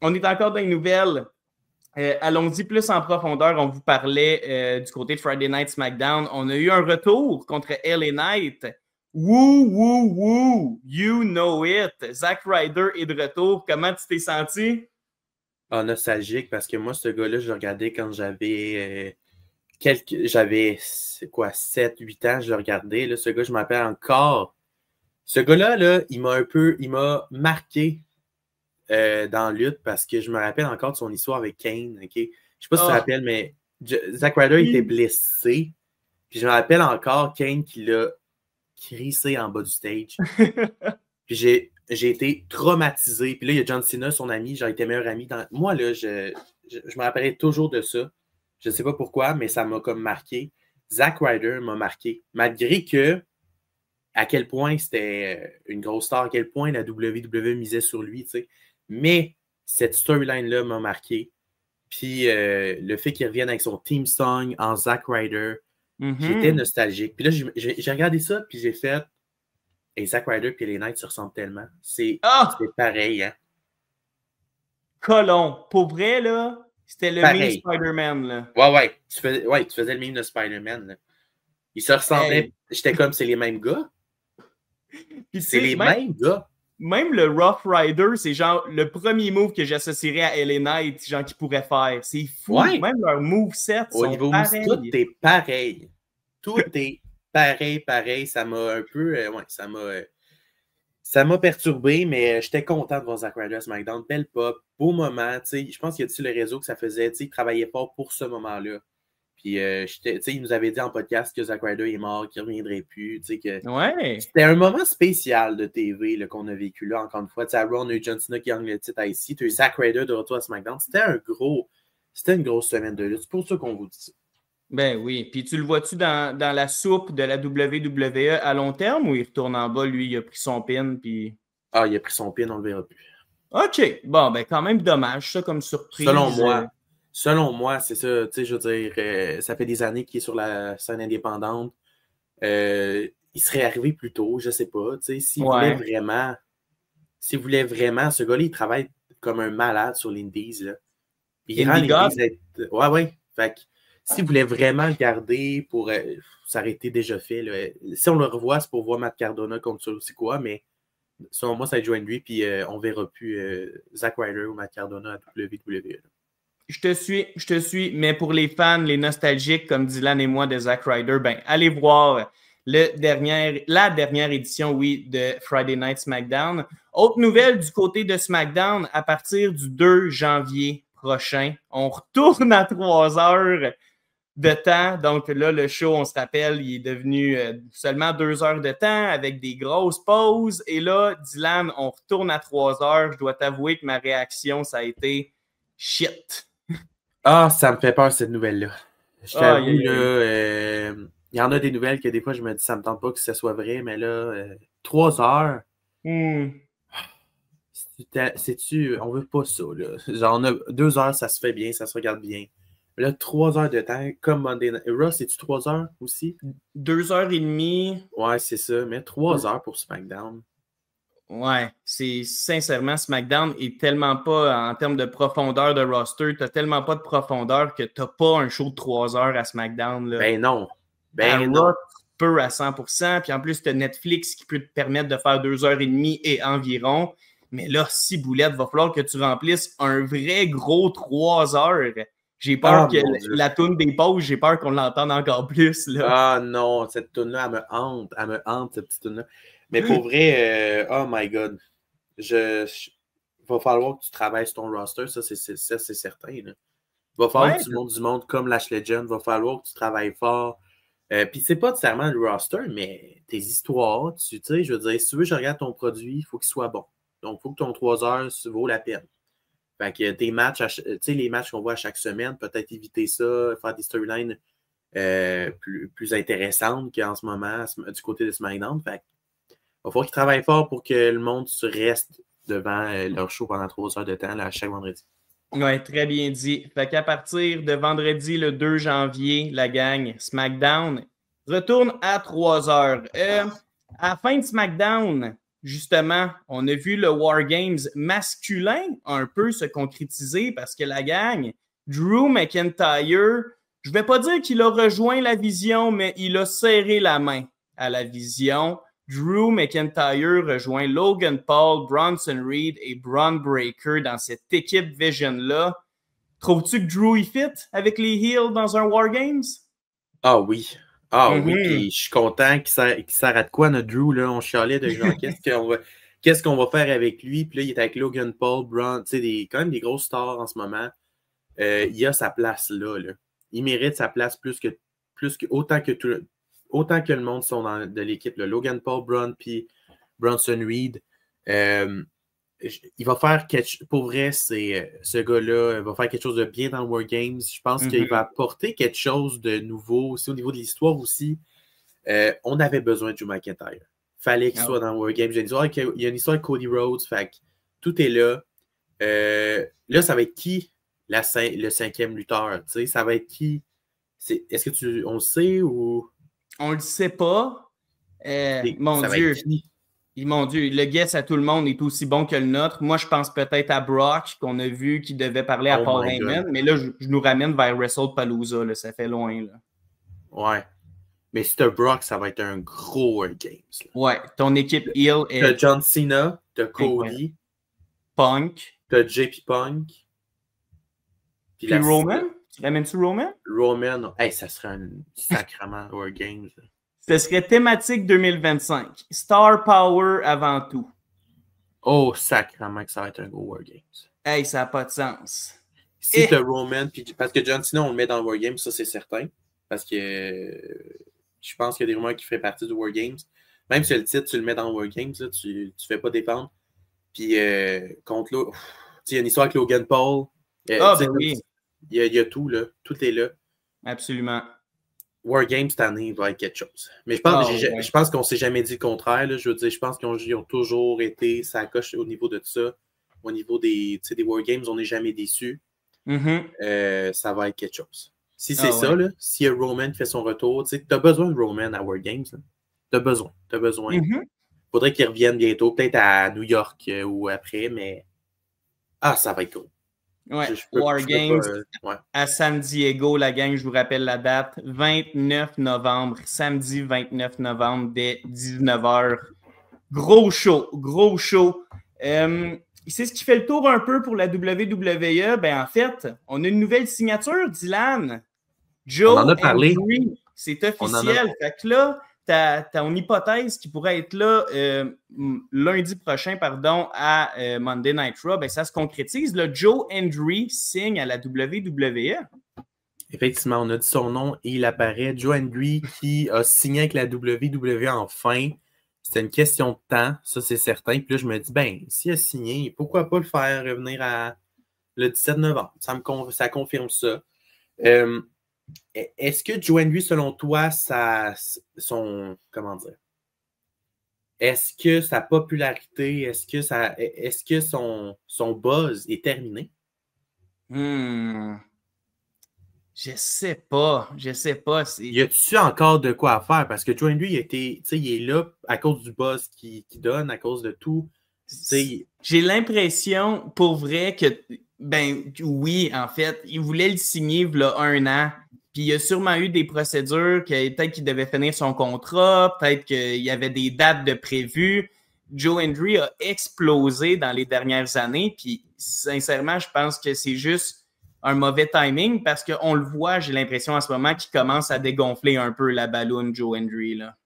A: on est encore dans les nouvelles. Allons-y plus en profondeur. On vous parlait du côté de Friday Night SmackDown. On a eu un retour contre LA Knight. Woo, woo, woo, you know it. Zack Ryder est de retour. Comment tu t'es senti?
B: Ah, nostalgique, parce que moi, ce gars-là, je le regardais quand j'avais, c'est quoi, 7, 8 ans, je le regardais. Là, ce gars, je m'appelle encore. Ce gars-là, là, il m'a marqué dans la lutte parce que je me rappelle encore de son histoire avec Kane. Okay? Je sais pas si tu te rappelles, mais Zack Ryder était blessé. Puis je me rappelle encore Kane qui l'a crissé en bas du stage. Puis j'ai été traumatisé. Puis là, il y a John Cena, son ami. J'ai été meilleur ami. Moi, là, je me rappellerai toujours de ça. Je ne sais pas pourquoi, mais ça m'a comme marqué. Zack Ryder m'a marqué. Malgré que, à quel point c'était une grosse star, à quel point la WWE misait sur lui, tu sais. Mais cette storyline-là m'a marqué. Puis le fait qu'il revienne avec son theme song en Zack Ryder, j'étais nostalgique. Puis là, j'ai regardé ça, puis j'ai fait et Zack Ryder et les Knights se ressemblent tellement. C'est pareil, hein?
A: Colon. Pour vrai, là, c'était le meme Spider-Man, là.
B: Ouais. Tu faisais le meme de Spider-Man, là. Ils se ressemblaient. Hey. J'étais comme, c'est les mêmes gars. C'est les mêmes gars.
A: Même le Rough Rider, c'est genre le premier move que j'associerais à LA Knight, genre qu'il pourrait faire. C'est fou. Ouais. Même leur moveset sont
B: niveau
A: pareils.
B: Tout est pareil. Tout est pareil. Ça m'a un peu... ça m'a perturbé, mais j'étais content de voir Zack Ryder à SmackDown. Belle pop, beau moment. Je pense qu'il y a dessus le réseau que ça faisait. Il travaillait fort pour ce moment-là. Puis, il nous avait dit en podcast que Zack Ryder est mort, qu'il ne reviendrait plus.
A: Ouais.
B: C'était un moment spécial de TV là, qu'on a vécu là, encore une fois. À Raw, on a eu John Cena qui gagne le titre ici. Tu as eu Zack Ryder de retour à SmackDown. C'était une grosse semaine de lutte. C'est pour ça qu'on vous dit ça.
A: Ben oui. Puis tu le vois-tu dans la soupe de la WWE à long terme ou il retourne en bas, lui, il a pris son pin, puis...
B: Ah, il a pris son pin, on le verra plus.
A: OK. Bon, ben quand même dommage, ça, comme surprise.
B: Selon moi, c'est ça. Tu sais, je veux dire, ça fait des années qu'il est sur la scène indépendante. Il serait arrivé plus tôt, je sais pas. Tu sais, s'il voulait vraiment, ce gars-là, il travaille comme un malade sur l'Indies, là. Il rend l'Indies être... Ouais. Fait que s'il voulait vraiment le garder pour... ça aurait été déjà fait, là. Si on le revoit, c'est pour voir Matt Cardona contre ça aussi quoi, mais selon moi, ça va être Joe Hendry, puis on verra plus Zack Ryder ou Matt Cardona à WWE.
A: Je te suis, mais pour les fans, les nostalgiques comme Dylan et moi de Zack Ryder, ben allez voir la dernière édition, de Friday Night SmackDown. Autre nouvelle du côté de SmackDown, à partir du 2 janvier prochain, on retourne à 3 heures. de temps. Donc là, le show, on se rappelle, il est devenu seulement 2 heures de temps avec des grosses pauses. Et là, Dylan, on retourne à 3 heures. Je dois t'avouer que ma réaction, ça a été shit.
B: Ah, ça me fait peur, cette nouvelle-là. Je t'avoue,
A: Aïe.
B: là, il y en a des nouvelles que des fois, je me dis, ça me tente pas que ce soit vrai, mais là, 3 heures, sais-tu, on veut pas ça, là. Genre, 2 heures, ça se fait bien, ça se regarde bien. Mais là, 3 heures de temps, comme Monday Night Raw, c'est-tu 3 heures aussi?
A: 2 heures et demie.
B: Ouais, c'est ça, mais 3 heures pour SmackDown.
A: Ouais, c'est sincèrement, SmackDown est tellement pas, en termes de profondeur de roster, t'as tellement pas de profondeur que t'as pas un show de 3 heures à SmackDown. Là.
B: Ben non.
A: À
B: Ben
A: Raw,
B: non.
A: tu peux à 100%, puis en plus, t'as Netflix qui peut te permettre de faire 2 heures et demie et environ. Mais là, si boulette, va falloir que tu remplisses un vrai gros 3 heures. J'ai peur que la toune des pauses, j'ai peur qu'on l'entende encore plus. Là.
B: Ah non, cette toune-là, elle me hante, cette petite toune-là. Mais pour vrai, oh my God, va falloir que tu travailles sur ton roster, ça c'est certain. Là. Va falloir que tu montes du monde comme Lash Legend, va falloir que tu travailles fort. Puis c'est pas nécessairement le roster, mais tes histoires, tu sais, je veux dire, si tu veux que je regarde ton produit, il faut qu'il soit bon. Donc, il faut que ton 3 heures vaut la peine. Fait que tes matchs, tu sais, les matchs qu'on voit à chaque semaine, peut-être éviter ça, faire des storylines plus intéressantes qu'en ce moment du côté de SmackDown. Fait il va falloir qu'ils travaillent fort pour que le monde se reste devant leur show pendant 3 heures de temps là, chaque vendredi.
A: Oui, très bien dit. Fait qu'à partir de vendredi, le 2 janvier, la gang SmackDown retourne à 3 heures. À la fin de SmackDown, justement, on a vu le War Games masculin un peu se concrétiser parce que la gang, Drew McIntyre, je ne vais pas dire qu'il a rejoint la vision, mais il a serré la main à la vision. Drew McIntyre rejoint Logan Paul, Bronson Reed et Bron Breakker dans cette équipe Vision-là. Trouves-tu que Drew y fit avec les Heels dans un War Games?
B: Ah oui. Ah oui, puis je suis content qu'il sert à de quoi notre Drew, là. On chialait de genre, qu'est-ce qu'on va faire avec lui? Puis là, il est avec Logan Paul, Bron, tu sais, quand même des grosses stars en ce moment. Il a sa place là. Il mérite sa place autant que le monde sont de l'équipe. Logan Paul, Bron, puis Bronson Reed. Il va faire pour vrai, ce gars-là va faire quelque chose de bien dans le War Games. Je pense qu'il va apporter quelque chose de nouveau aussi au niveau de l'histoire aussi. On avait besoin de Drew McIntyre. Fallait qu'il soit dans le War Games. Il y a une histoire de Cody Rhodes. Fait que tout est là. Là, ça va être qui le 5e lutteur? Ça va être qui? Est-ce que on le sait ou.
A: On le sait pas. Mon Dieu. Mon Dieu, le guess à tout le monde est aussi bon que le nôtre. Moi, je pense peut-être à Brock, qu'on a vu qui devait parler à Paul Heyman, mais là, je nous ramène vers WrestlePalooza, là, ça fait loin. Là.
B: Ouais. Mais si t'as Brock, ça va être un gros War Games. Là.
A: Ouais, ton équipe heel est.
B: T'as John Cena, t'as Cody,
A: Punk.
B: T'as JP Punk.
A: Puis Roman? Tu ramènes-tu Roman?
B: Roman, hey, ça serait un sacrement War Games. Là.
A: Ce serait thématique 2025. Star Power avant tout.
B: Oh, sacrément que ça va être un gros War Games.
A: Hey, ça n'a pas de sens.
B: Si t'as Roman, parce que John Cena, on le met dans le War Games, ça c'est certain. Parce que je pense qu'il y a des rumeurs qui feraient partie du War Games. Même si le titre, tu le mets dans le War Games, là, tu ne fais pas dépendre. Puis contre l'autre, il y a une histoire avec Logan Paul.
A: oui.
B: Il y a tout, là. Tout est là.
A: Absolument.
B: War Games cette année va être quelque chose. Mais je pense qu'on ne s'est jamais dit le contraire. Là. Je veux dire, je pense qu'ils ont toujours été ça coche au niveau de ça. Au niveau des War Games, on n'est jamais déçus. Ça va être quelque chose. Si c'est ça, là, s'il y a Roman qui fait son retour, tu as besoin de Roman à War Games. Tu as besoin. Faudrait qu'il revienne bientôt, peut-être à New York ou après, mais ça va être cool.
A: Ouais, War Games à San Diego, la gang, je vous rappelle la date, 29 novembre, samedi 29 novembre, dès 19h. Gros show. C'est ce qui fait le tour un peu pour la WWE. Ben, en fait, on a une nouvelle signature, Dylan. Joe
B: on en a parlé.
A: Hendry, c'est officiel. Fait que là, ton hypothèse qui pourrait être là lundi prochain à Monday Night Raw, ben, ça se concrétise. Là, Joe Hendry signe à la WWE.
B: Effectivement, on a dit son nom et il apparaît. Joe Hendry qui a signé avec la WWE enfin. C'était une question de temps, ça c'est certain. Puis là, je me dis, ben, s'il a signé, pourquoi pas le faire revenir le 17 novembre? Ça confirme ça. Est-ce que Joe Hendry, selon toi, comment dire? Est-ce que sa popularité, est-ce que son buzz est terminé?
A: Je sais pas.
B: Y a-tu encore de quoi faire? Parce que Joe Hendry, il est là à cause du buzz qu'il donne, à cause de tout.
A: J'ai l'impression, pour vrai, que, ben oui, en fait, il voulait le signer il y a 1 an. Puis il y a sûrement eu des procédures, peut-être qu'il devait finir son contrat, peut-être qu'il y avait des dates de prévues. Joe Hendry a explosé dans les dernières années, puis sincèrement, je pense que c'est juste un mauvais timing parce qu'on le voit, j'ai l'impression en ce moment qu'il commence à dégonfler un peu la balloune Joe Hendry, là.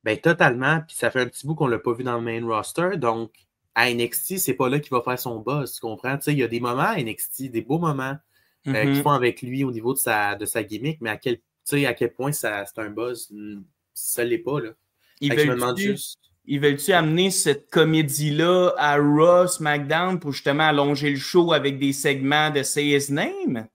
B: Ben totalement, puis ça fait un petit bout qu'on l'a pas vu dans le main roster, donc à NXT, c'est pas là qu'il va faire son buzz, tu comprends? Tu sais, il y a des moments à NXT, des beaux moments qu'ils font avec lui au niveau de sa gimmick, mais à quel point c'est un buzz, ça l'est pas, là.
A: Ils veulent-tu amener cette comédie-là à Raw, SmackDown pour justement allonger le show avec des segments de Say His Name?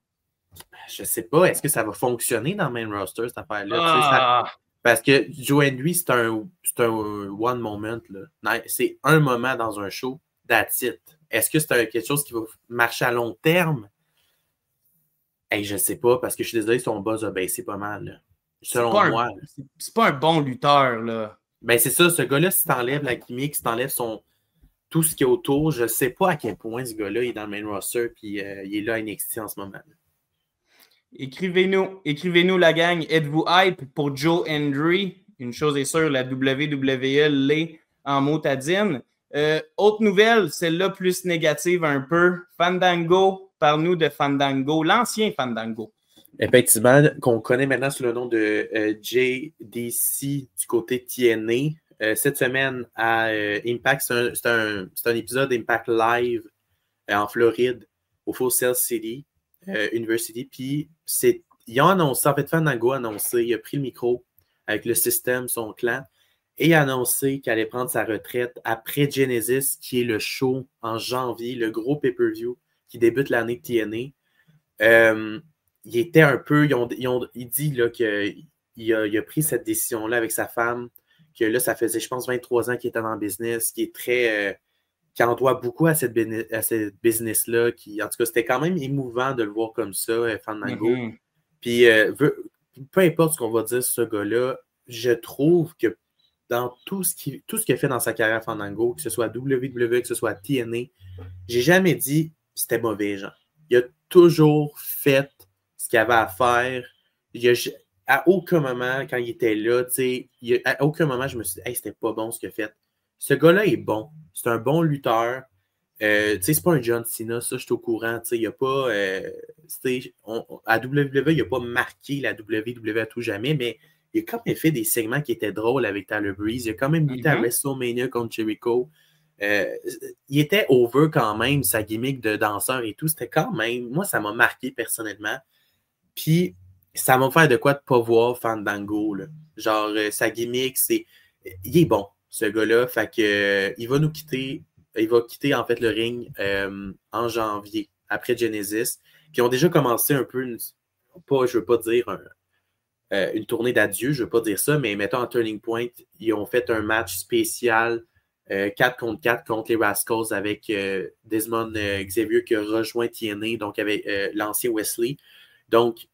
B: Je sais pas, est-ce que ça va fonctionner dans le main roster, cette affaire-là?
A: Ah.
B: Parce que Joe Hendry, c'est un one moment, là. C'est un moment dans un show, that's it. Est-ce que c'est quelque chose qui va marcher à long terme? Hey, je sais pas, parce que je suis désolé, son buzz a baissé pas mal, là. Selon moi.
A: C'est pas un bon lutteur, là.
B: Ben c'est ça, ce gars-là, si t'enlèves la gimmick, si t'enlèves tout ce qui est autour, je sais pas à quel point ce gars-là est dans le main roster, puis il est là à NXT en ce moment. Là.
A: Écrivez-nous la gang. Êtes-vous hype pour Joe Hendry? Une chose est sûre, la WWE l'est en motadine. Autre nouvelle, celle-là plus négative un peu. Fandango, parle-nous de Fandango, l'ancien Fandango.
B: Effectivement, qu'on connaît maintenant sous le nom de JDC du côté TNA. Cette semaine à Impact, c'est un épisode Impact Live en Floride, au Full Sail City University. Puis ils ont annoncé, en fait, Fandango a annoncé, il a pris le micro avec le système, son clan, et a annoncé qu'il allait prendre sa retraite après Genesis, qui est le show en janvier, le gros pay-per-view qui débute l'année de TNA. Il était un peu, il dit là, qu'il a pris cette décision-là avec sa femme, que là, ça faisait, je pense, 23 ans qu'il était dans le business, qui en doit beaucoup à cette business-là. En tout cas, c'était quand même émouvant de le voir comme ça, Fandango. Puis, peu importe ce qu'on va dire sur ce gars-là, je trouve que dans tout ce qu'il a fait dans sa carrière Fandango, que ce soit WWE, que ce soit TNA, j'ai jamais dit c'était mauvais, genre. Il a toujours fait ce qu'il avait à faire. À aucun moment, quand il était là, à aucun moment, je me suis dit, hey, c'était pas bon ce qu'il a fait. Ce gars-là est bon. C'est un bon lutteur. C'est pas un John Cena, ça, je suis au courant. Il a pas. À WWE, il n'a pas marqué la WWE à tout jamais, mais il a quand même fait des segments qui étaient drôles avec Tyler Breeze. Il a quand même lutté à WrestleMania contre Jericho. Il était over quand même, sa gimmick de danseur et tout. C'était quand même. Moi, ça m'a marqué personnellement. Puis, ça va me faire de quoi de pas voir Fandango. Là. Genre, sa gimmick, il est bon, ce gars-là. Fait que il va nous quitter. Il va quitter, en fait, le ring en janvier, après Genesis. Puis, ils ont déjà commencé un peu, je veux pas dire une tournée d'adieu, je veux pas dire ça, mais mettons en Turning Point, ils ont fait un match spécial 4 contre 4 contre les Rascals avec Desmond Xavier qui a rejoint TNA, donc avec l'ancien Wesley. Donc, tu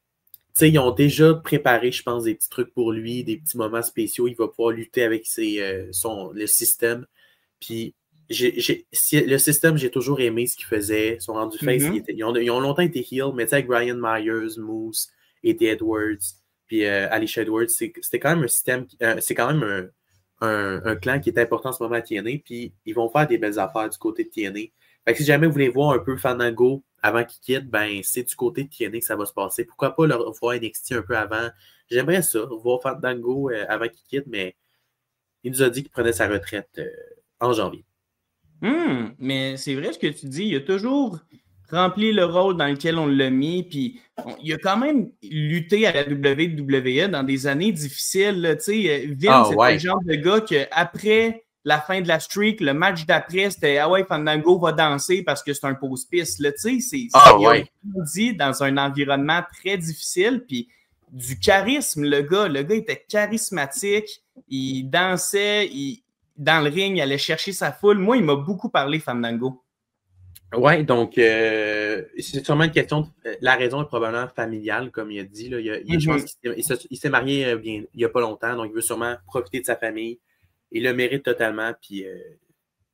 B: sais, ils ont déjà préparé, je pense, des petits trucs pour lui, des petits moments spéciaux. Il va pouvoir lutter avec le système. Puis, le système, j'ai toujours aimé ce qu'il faisait. Ils sont rendus face. Ils ont longtemps été heel, mais tu sais, avec Brian Myers, Moose, Eddie Edwards, puis Alicia Edwards, c'était quand même un système, c'est quand même un clan qui est important en ce moment à TNA, puis ils vont faire des belles affaires du côté de TNA. Fait que si jamais vous voulez voir un peu Fandango avant qu'il quitte, ben c'est du côté de TNA que ça va se passer. Pourquoi pas le voir NXT un peu avant? J'aimerais ça, voir Fandango avant qu'il quitte, mais il nous a dit qu'il prenait sa retraite en janvier.
A: Mais c'est vrai ce que tu dis, il y a toujours rempli le rôle dans lequel on l'a mis, puis il a quand même lutté à la WWE dans des années difficiles. Là, Vince, c'était le genre de gars qu'après la fin de la streak, le match d'après, c'était « Ah ouais, Fandango va danser parce que c'est un pause-piste. » Il a dit dans un environnement très difficile, puis du charisme, le gars était charismatique, il dansait, dans le ring, il allait chercher sa foule. Moi, il m'a beaucoup parlé, Fandango.
B: Oui, donc c'est sûrement une question. La raison est probablement familiale, comme il a dit. Là. Je pense qu'il s'est marié il n'y a pas longtemps, donc il veut sûrement profiter de sa famille. Il le mérite totalement. Puis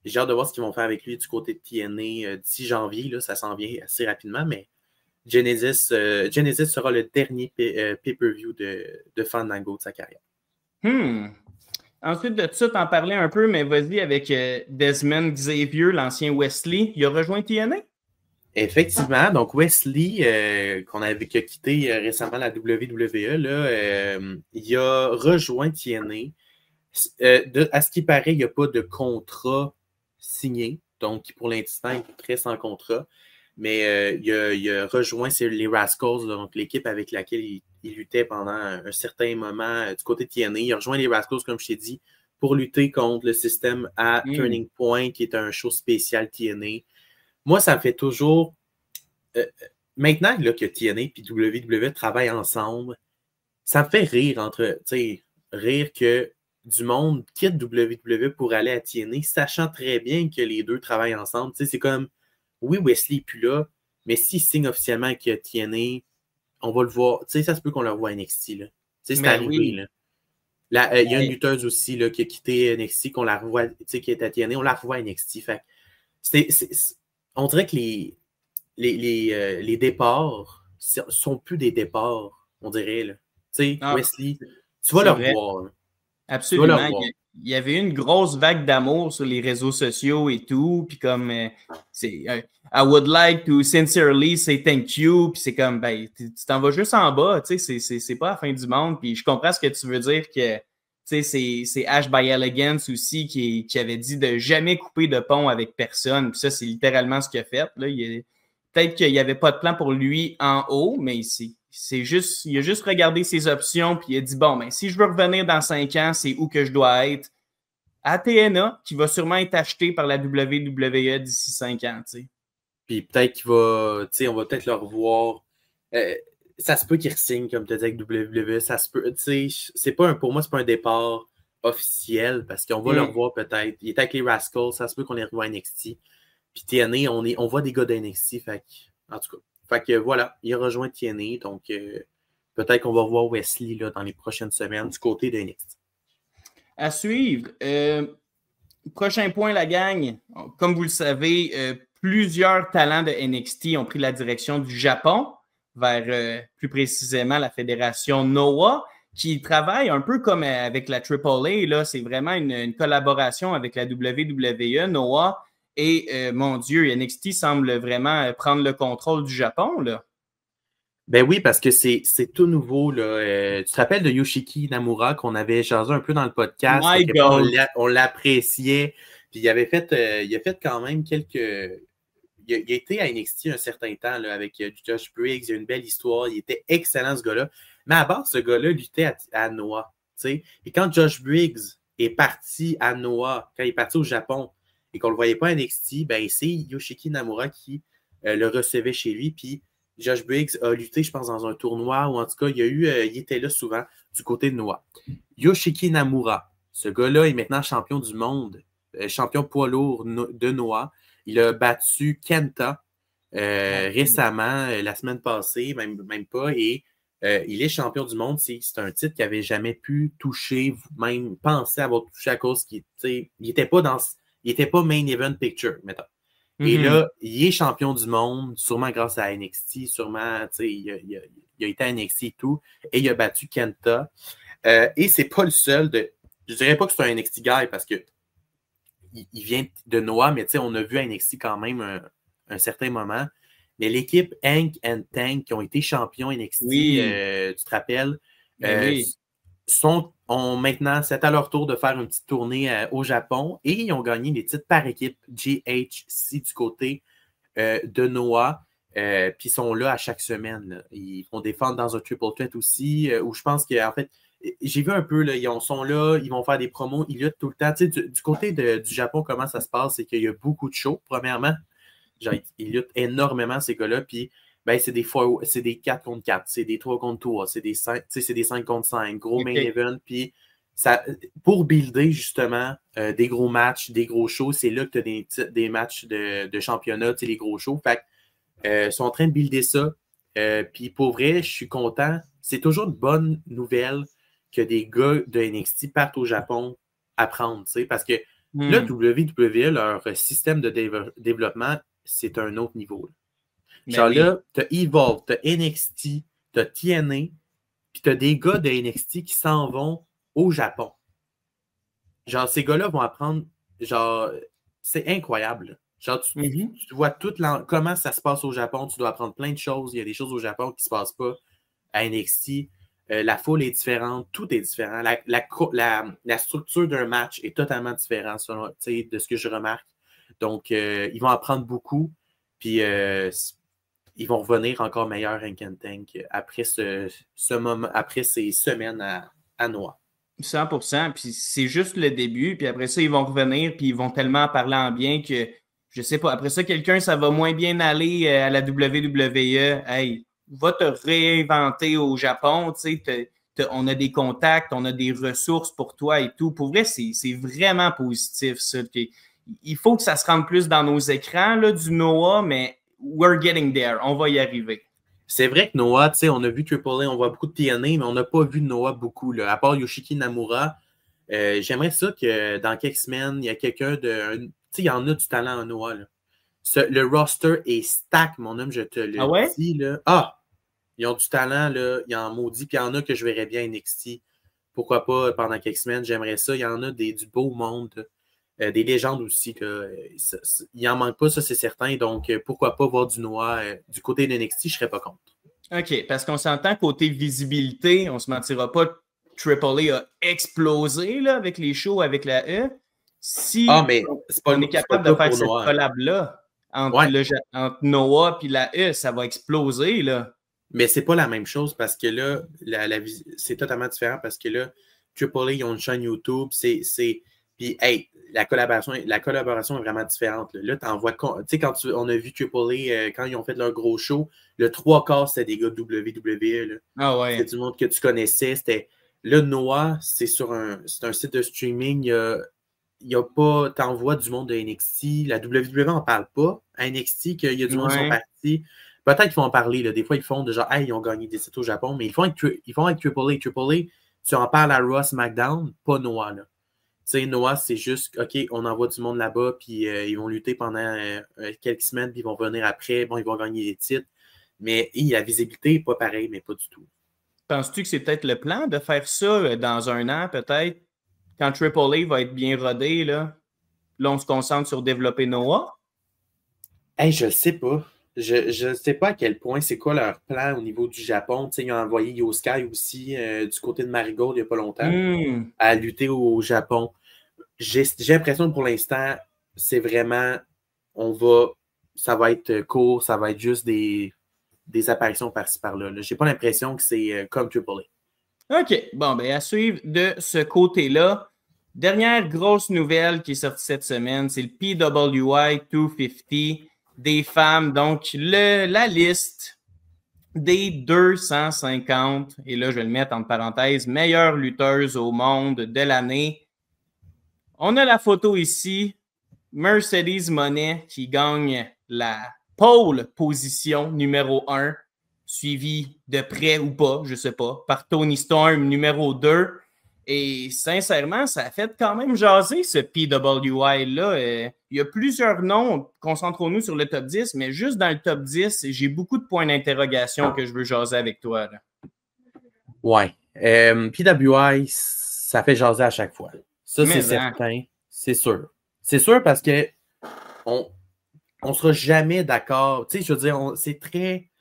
B: j'ai hâte de voir ce qu'ils vont faire avec lui du côté de TNA d'ici janvier. Là, ça s'en vient assez rapidement, mais Genesis sera le dernier pay-per-view de Fandango de sa carrière.
A: Ensuite de ça, t'en parlais un peu, mais vas-y avec Desmond Xavier, l'ancien Wesley. Il a rejoint TNA?
B: Effectivement. Donc, Wesley, qui a quitté récemment la WWE, là, il a rejoint TNA. À ce qui paraît, il n'y a pas de contrat signé. Donc, pour l'instant, il est très sans contrat. Mais il a rejoint les Rascals, donc l'équipe avec laquelle il luttait pendant un certain moment du côté de TNA. Il a rejoint les Rascals, comme je t'ai dit, pour lutter contre le système à Turning Point, qui est un show spécial TNA. Moi, ça me fait toujours... maintenant là, que TNA et WWE travaillent ensemble, ça me fait rire rire que du monde quitte WWE pour aller à TNA, sachant très bien que les deux travaillent ensemble. C'est comme... Oui, Wesley n'est plus là, mais s'il signe officiellement qu'il y a TNA, on va le voir. Tu sais, ça se peut qu'on le revoie à NXT. Là. C'est arrivé. Là. Il y a une lutteuse aussi là, qui a quitté NXT, qu'on la revoit, qui est à TNA, on la revoit à NXT. Fait, on dirait que les départs sont plus des départs, on dirait. Là. Wesley, tu vas le revoir. Là.
A: Absolument. Il y avait une grosse vague d'amour sur les réseaux sociaux et tout. Puis comme, I would like to sincerely say thank you. Puis c'est comme, ben, tu t'en vas juste en bas. Tu sais, c'est pas la fin du monde. Puis je comprends ce que tu veux dire que, tu sais, c'est Ash by Elegance aussi qui avait dit de jamais couper de pont avec personne. Puis ça, c'est littéralement ce qu'il a fait. Là. Peut-être qu'il n'y avait pas de plan pour lui en haut, mais ici. Il a juste regardé ses options puis il a dit bon, ben, si je veux revenir dans 5 ans, c'est où que je dois être? À TNA, qui va sûrement être acheté par la WWE d'ici 5 ans. T'sais.
B: Puis peut-être qu'il va, on va peut-être le revoir. Ça se peut qu'il re-signe, comme tu as dit, avec WWE. Ça se peut, pour moi, c'est pas un départ officiel parce qu'on va le revoir peut-être. Il est avec les Rascals, ça se peut qu'on les revoie à NXT. Puis TNA, on voit des gars de NXT, en tout cas. Fait que voilà, il a rejoint TNA, donc peut-être qu'on va revoir Wesley là, dans les prochaines semaines du côté de NXT.
A: À suivre. Prochain point, la gang. Comme vous le savez, plusieurs talents de NXT ont pris la direction du Japon, vers plus précisément la fédération Noah, qui travaille un peu comme avec la AAA. Là, c'est vraiment une collaboration avec la WWE, Noah. Et mon Dieu, NXT semble vraiment prendre le contrôle du Japon, là.
B: Ben oui, parce que c'est tout nouveau. Là. Tu te rappelles de Yoshiki Namura qu'on avait jasé un peu dans le podcast? On l'appréciait. Puis il a fait quand même quelques... Il a été à NXT un certain temps là, avec Josh Briggs. Il y a une belle histoire. Il était excellent, ce gars-là. Mais à base, ce gars-là luttait à Noah. T'sais? Et quand Josh Briggs est parti à Noah, quand il est parti au Japon, et qu'on ne le voyait pas à NXT, ben c'est Yoshiki Namura qui le recevait chez lui. Puis Josh Briggs a lutté, je pense, dans un tournoi, ou en tout cas, il était là souvent du côté de Noah. Yoshiki Namura, ce gars-là est maintenant champion du monde, champion poids lourd de Noah. Il a battu Kenta récemment, la semaine passée, même pas, et il est champion du monde. C'est un titre qu'il n'avait jamais pu toucher, même pensé avoir touché à cause qu'il n'était pas main event picture, mettons. Et là, il est champion du monde, sûrement grâce à NXT, sûrement, il a été à NXT et tout, et il a battu Kenta. Et c'est pas le seul je dirais pas que c'est un NXT guy parce que il vient de Noah, mais on a vu à NXT quand même un certain moment. Mais l'équipe Hank and Tank qui ont été champions NXT, tu te rappelles, maintenant, c'est à leur tour de faire une petite tournée au Japon et ils ont gagné des titres par équipe GHC du côté de Noah. Puis ils sont là à chaque semaine. Là. Ils vont défendre dans un triple threat aussi, où je pense qu'en fait, j'ai vu un peu, là, ils sont là, ils vont faire des promos, ils luttent tout le temps. Tu sais, du côté du Japon, comment ça se passe, c'est qu'il y a beaucoup de shows, premièrement. Genre, ils luttent énormément, ces gars-là, puis ben, c'est des 4 contre 4, c'est des 3 contre 3, c'est des 5, c'est des 5 contre 5, gros main event, puis ça, pour builder justement des gros matchs, des gros shows, c'est là que tu as des matchs de championnat, les gros shows. Fait ils sont en train de builder ça. Puis pour vrai, je suis content. C'est toujours une bonne nouvelle que des gars de NXT partent au Japon apprendre, parce que le WWE, leur système de développement, c'est un autre niveau. Là. Genre là, tu as Evolve, tu as NXT, tu as TNA, puis tu as des gars de NXT qui s'en vont au Japon. Genre, ces gars-là vont apprendre, genre, c'est incroyable. Là. Genre, tu vois comment ça se passe au Japon, tu dois apprendre plein de choses. Il y a des choses au Japon qui ne se passent pas à NXT. La foule est différente, tout est différent. La structure d'un match est totalement différente de ce que je remarque. Donc, ils vont apprendre beaucoup, puis ils vont revenir encore meilleurs Rank and Tank après après ces semaines à Noah.
A: 100%, puis c'est juste le début, puis après ça, ils vont revenir, puis ils vont tellement parler en bien que, je sais pas, après ça, ça va moins bien aller à la WWE. Hey, va te réinventer au Japon, tu sais, on a des contacts, on a des ressources pour toi et tout. Pour vrai, c'est vraiment positif, ça. Il faut que ça se rende plus dans nos écrans, là, du Noah, mais we're getting there, on va y arriver.
B: C'est vrai que Noah, tu sais, on a vu AAA, on voit beaucoup de TNA, mais on n'a pas vu Noah beaucoup. Là. À part Yoshiki Namura, j'aimerais ça que dans quelques semaines, il y a quelqu'un de. Tu sais, il y en a du talent en Noah. Là. Le roster est stack, mon homme, je te le dis. Là. Ah! Ils ont du talent, là. Il y en maudit, puis il y en a que je verrais bien à NXT. Pourquoi pas pendant quelques semaines, j'aimerais ça. Il y en a du beau monde. Des légendes aussi. Là. Il n'en manque pas, ça c'est certain. Donc, pourquoi pas voir du Noah du côté de NXT, je ne serais pas contre.
A: OK, parce qu'on s'entend côté visibilité, on ne se mentira pas, AAA a explosé là, avec les shows avec la E. Si
B: mais
A: on est capable de faire cette collab-là entre Noah et la E, ça va exploser. Là.
B: Mais c'est pas la même chose parce que là, c'est totalement différent parce que là, AAA, ils ont une chaîne YouTube, puis, hey, la collaboration est vraiment différente. Là, tu vois, tu sais, on a vu AAA, quand ils ont fait leur gros show, le 3/4, c'était des gars de WWE. Là.
A: Ah ouais.
B: C'était du monde que tu connaissais. Là, Noah, c'est un site de streaming. Il y a pas, t'envoies du monde de NXT. La WWE n'en parle pas à NXT, qu'il y a du monde qui sont partis. Peut-être qu'ils vont en parler. Là. Des fois, ils font déjà, hey, ils ont gagné des titres au Japon, mais ils font avec AAA. AAA, tu en parles à Raw, SmackDown, pas Noah. Là. Tu sais, Noah, c'est juste, OK, on envoie du monde là-bas, puis ils vont lutter pendant quelques semaines, puis ils vont revenir après. Bon, ils vont gagner des titres. Mais la visibilité n'est pas pareille, mais pas du tout.
A: Penses-tu que c'est peut-être le plan de faire ça dans un an, peut-être, quand AAA va être bien rodé, là on se concentre sur développer Noah?
B: Hey, je ne sais pas. Je ne sais pas à quel point c'est quoi leur plan au niveau du Japon. Tu sais, ils ont envoyé Yoskai aussi du côté de Marigold il n'y a pas longtemps à lutter au Japon. J'ai l'impression que pour l'instant, c'est vraiment ça va être court, ça va être juste des apparitions par-ci par-là. J'ai pas l'impression que c'est comme AAA.
A: OK. Bon, ben à suivre de ce côté-là. Dernière grosse nouvelle qui est sortie cette semaine, c'est le PWI 250 des femmes. Donc, la liste des 250, et là, je vais le mettre entre parenthèses, meilleures lutteuses au monde de l'année. On a la photo ici. Mercedes Moné qui gagne la pole position numéro 1, suivi de près ou pas, je ne sais pas, par Toni Storm numéro 2. Et sincèrement, ça a fait quand même jaser ce PWI-là. Il y a plusieurs noms, concentrons-nous sur le top 10, mais juste dans le top 10, j'ai beaucoup de points d'interrogation que je veux jaser avec toi. Là.
B: Ouais. PWI, ça fait jaser à chaque fois. Ça, c'est certain. C'est sûr. C'est sûr parce que on sera jamais d'accord. Tu sais, je veux dire, c'est très...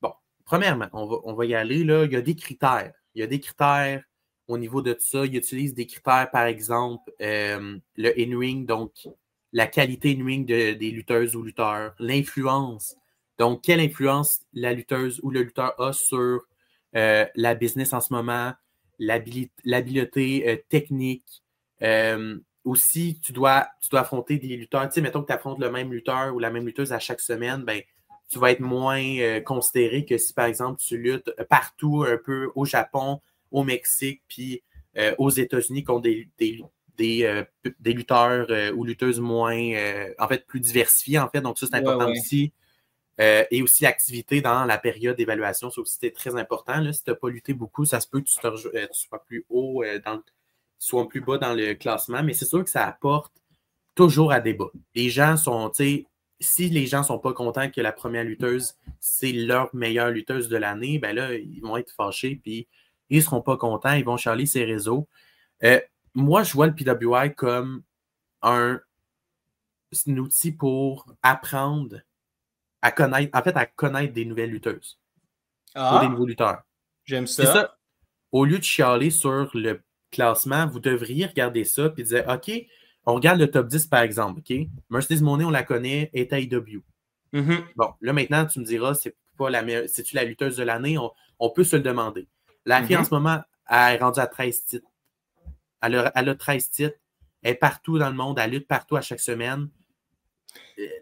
B: bon, premièrement, on va y aller, là. Il y a des critères. Il y a des critères au niveau de tout ça. Ils utilisent des critères, par exemple, le in-ring, donc la qualité in-ring des lutteuses ou lutteurs, l'influence. Donc, quelle influence la lutteuse ou le lutteur a sur la business en ce moment, l'habileté technique. Aussi, tu dois affronter des lutteurs. Tu sais, mettons que tu affrontes le même lutteur ou la même lutteuse à chaque semaine, ben, tu vas être moins considéré que si, par exemple, tu luttes partout, un peu au Japon, au Mexique, puis aux États-Unis contre des lutteurs ou lutteuses moins, en fait, plus diversifiés, en fait. Donc, ça, c'est important aussi. Et aussi l'activité dans la période d'évaluation, ça aussi, c'est très important. Là. Si tu n'as pas lutté beaucoup, ça se peut que tu sois plus haut, sois plus bas dans le classement, mais c'est sûr que ça apporte toujours à débat. Les gens sont, tu sais, si les gens ne sont pas contents que la première lutteuse, c'est leur meilleure lutteuse de l'année, ben là, ils vont être fâchés, puis ils ne seront pas contents, ils vont charler ces réseaux. Moi, je vois le PWI comme un outil pour apprendre à connaître des nouvelles lutteuses. Pour des nouveaux lutteurs.
A: J'aime
B: ça. C'est
A: ça.
B: Au lieu de chialer sur le classement, vous devriez regarder ça et dire, OK, on regarde le top 10 par exemple, OK? Mercedes Moné, on la connaît, est à AEW. Bon, là maintenant, tu me diras, c'est-tu la lutteuse de l'année? On peut se le demander. La fille en ce moment, elle est rendue à 13 titres. Elle a 13 titres. Elle est partout dans le monde, elle lutte partout à chaque semaine.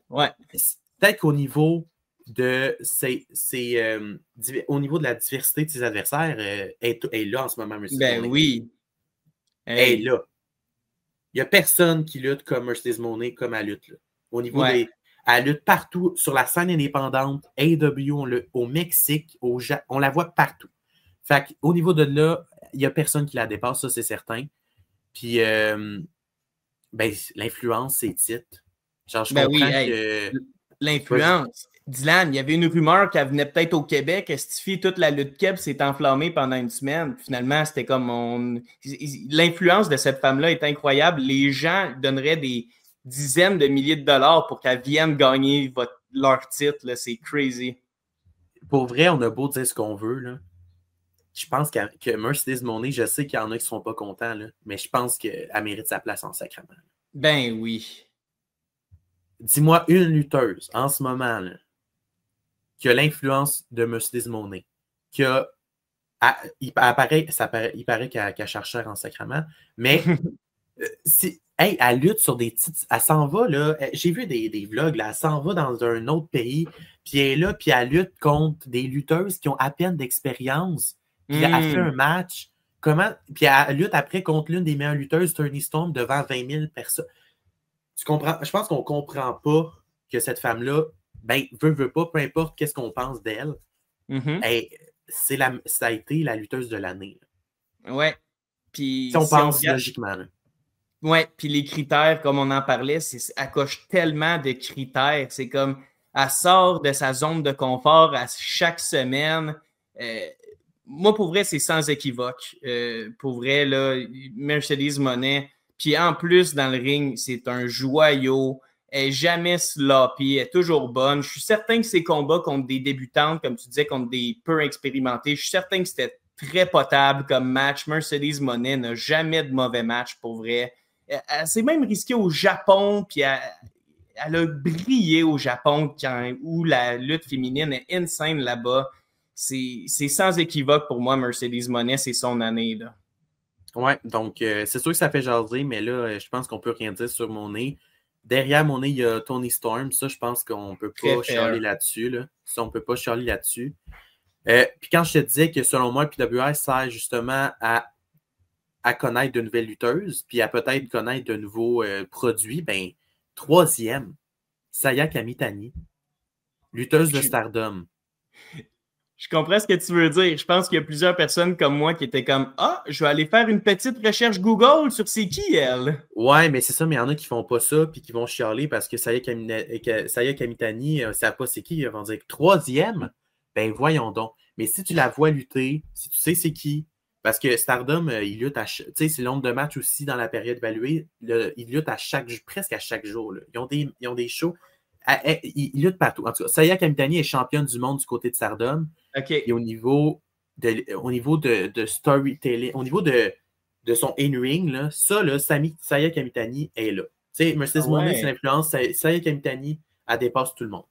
A: Ouais.
B: Peut-être qu'au niveau de au niveau de la diversité de ses adversaires, elle est là en ce moment, Mercedes
A: Ben
B: Moné.
A: oui.
B: Elle est là. Il n'y a personne qui lutte comme Mercedes Moné comme elle lutte. Là. Au niveau elle lutte partout sur la scène indépendante, AEW, au Mexique, on la voit partout. Fait qu'au niveau de là, il n'y a personne qui la dépasse, ça c'est certain. Puis l'influence, c'est titre. Genre, je comprends que.
A: L'influence. Dylan, il y avait une rumeur qu'elle venait peut-être au Québec. Estifie, toute la lutte Québec s'est enflammée pendant une semaine. Finalement, c'était comme l'influence de cette femme-là est incroyable. Les gens donneraient des dizaines de milliers de dollars pour qu'elle vienne gagner leur titre. Là. C'est crazy.
B: Pour vrai, on a beau dire ce qu'on veut. Là. Je pense que Mercedes Moné, je sais qu'il y en a qui ne sont pas contents, là, mais je pense qu'elle mérite sa place en sacrament.
A: Ben oui.
B: Dis-moi une lutteuse en ce moment là, qui a l'influence de Mercedes Moné, qui a. Il paraît qu'elle cherche en sacrament, mais elle lutte sur des titres. Elle s'en va, là. J'ai vu des vlogs, là. Elle s'en va dans un autre pays, puis elle est là, puis elle lutte contre des lutteuses qui ont à peine d'expérience. Puis elle fait un match. Puis elle lutte après contre l'une des meilleures lutteuses, Toni Storm, devant 20 000 personnes. Tu comprends? Je pense qu'on ne comprend pas que cette femme-là, veut pas, peu importe qu'est-ce qu'on pense d'elle, ça a été la lutteuse de l'année.
A: Ouais. Puis
B: si on pense logiquement. Là.
A: Ouais, puis les critères, comme on en parlait, elle coche tellement de critères. C'est comme, elle sort de sa zone de confort à chaque semaine. Moi, pour vrai, c'est sans équivoque. Pour vrai, là, Mercedes Moné. Puis en plus, dans le ring, c'est un joyau. Elle n'est jamais sloppy, elle est toujours bonne. Je suis certain que ses combats contre des débutantes, comme tu disais, contre des peu expérimentés, je suis certain que c'était très potable comme match. Mercedes Moné n'a jamais de mauvais match, pour vrai. Elle s'est même risquée au Japon, puis elle a brillé au Japon où la lutte féminine est insane là-bas. C'est sans équivoque pour moi, Mercedes Moné, c'est son année. Là.
B: Ouais, donc c'est sûr que ça fait jaser, mais là, je pense qu'on peut rien dire sur Moné. Derrière Moné, il y a Toni Storm. Ça, je pense qu'on ne peut pas chialer là-dessus. Là. Ça, on ne peut pas chialer là-dessus. Puis quand je te disais que selon moi, le PWI sert justement à connaître de nouvelles lutteuses, puis à peut-être connaître de nouveaux produits, troisième, Saya Kamitani, lutteuse de Stardom.
A: Je comprends ce que tu veux dire. Je pense qu'il y a plusieurs personnes comme moi qui étaient comme « Ah, je vais aller faire une petite recherche Google sur c'est qui, elle? »
B: Ouais, mais c'est ça, mais il y en a qui font pas ça puis qui vont chialer parce que Saya Kamitani, ne savent pas c'est qui, ils vont dire « Troisième? » Ben voyons donc. Mais si tu la vois lutter, si tu sais c'est qui, parce que Stardom, il lutte tu sais, c'est le nombre de matchs aussi dans la période évaluée, il lutte presque à chaque jour. Là. Ils ont des shows. Ils luttent partout. En tout cas, Saya Kamitani est championne du monde du côté de Stardom.
A: Okay.
B: Et au niveau de storytelling, au niveau de son in-ring, là, ça, là, Saya Kamitani est là. sais, Mercedes Moné, c'est
A: Ouais.
B: l'influence. Saya Kamitani, elle dépasse tout le monde.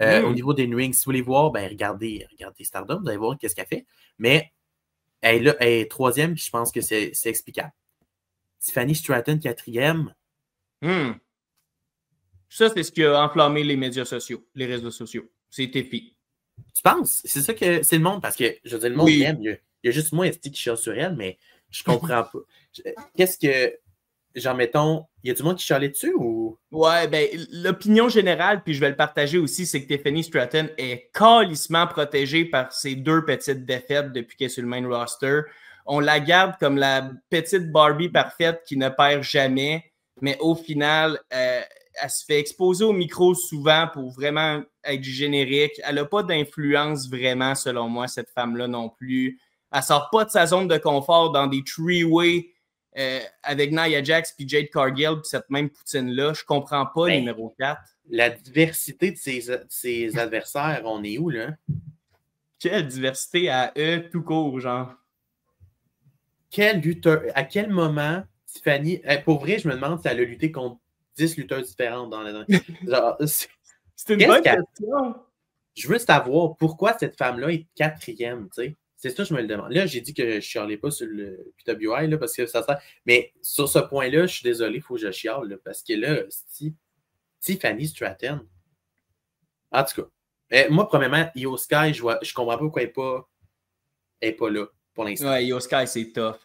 B: Au niveau des rings, si vous voulez voir, ben regardez Stardom, vous allez voir qu'est-ce qu'elle fait. Mais elle est troisième, puis je pense que c'est explicable. Tiffany Stratton, quatrième.
A: Hmm. Ça, c'est ce qui a enflammé les médias sociaux, les réseaux sociaux. C'est Tiffy.
B: Tu penses? C'est ça que c'est le monde, parce que, je veux dire, le monde l'aime. Il y a juste moi, qui chiale sur elle, mais je comprends pas. Qu'est-ce que, genre, mettons, il y a du monde qui chialait dessus ou?
A: Ouais, ben, l'opinion générale, puis je vais le partager aussi, c'est que Tiffany Stratton est calissement protégée par ses 2 petites défaites depuis qu'elle est sur le main roster. On la garde comme la petite Barbie parfaite qui ne perd jamais, mais au final, elle se fait exposer au micro souvent pour vraiment être générique. Elle n'a pas d'influence vraiment, selon moi, cette femme-là non plus. Elle sort pas de sa zone de confort dans des three-way avec Nia Jax puis Jade Cargill puis cette même poutine-là. Je comprends pas,
B: Ben,
A: numéro 4.
B: la diversité de ses adversaires, on est où, là?
A: Quelle diversité à eux, tout court, genre.
B: Quel lutteur, à quel moment Tiffany, pour vrai, je me demande si elle a lutté contre 10 lutteurs différents dans la. Genre,
A: c'est une bonne question.
B: Je veux savoir pourquoi cette femme-là est quatrième, tu sais. C'est ça que je me le demande. Là, j'ai dit que je ne chialais pas sur le PWI, là, parce que ça sert. Mais sur ce point-là, je suis désolé, il faut que je chiale, là, parce que là, Tiffany Stratton. En tout cas, moi, premièrement, Io Sky, je comprends pas pourquoi elle n'est pas là pour l'instant.
A: Ouais, Io Sky, c'est tough.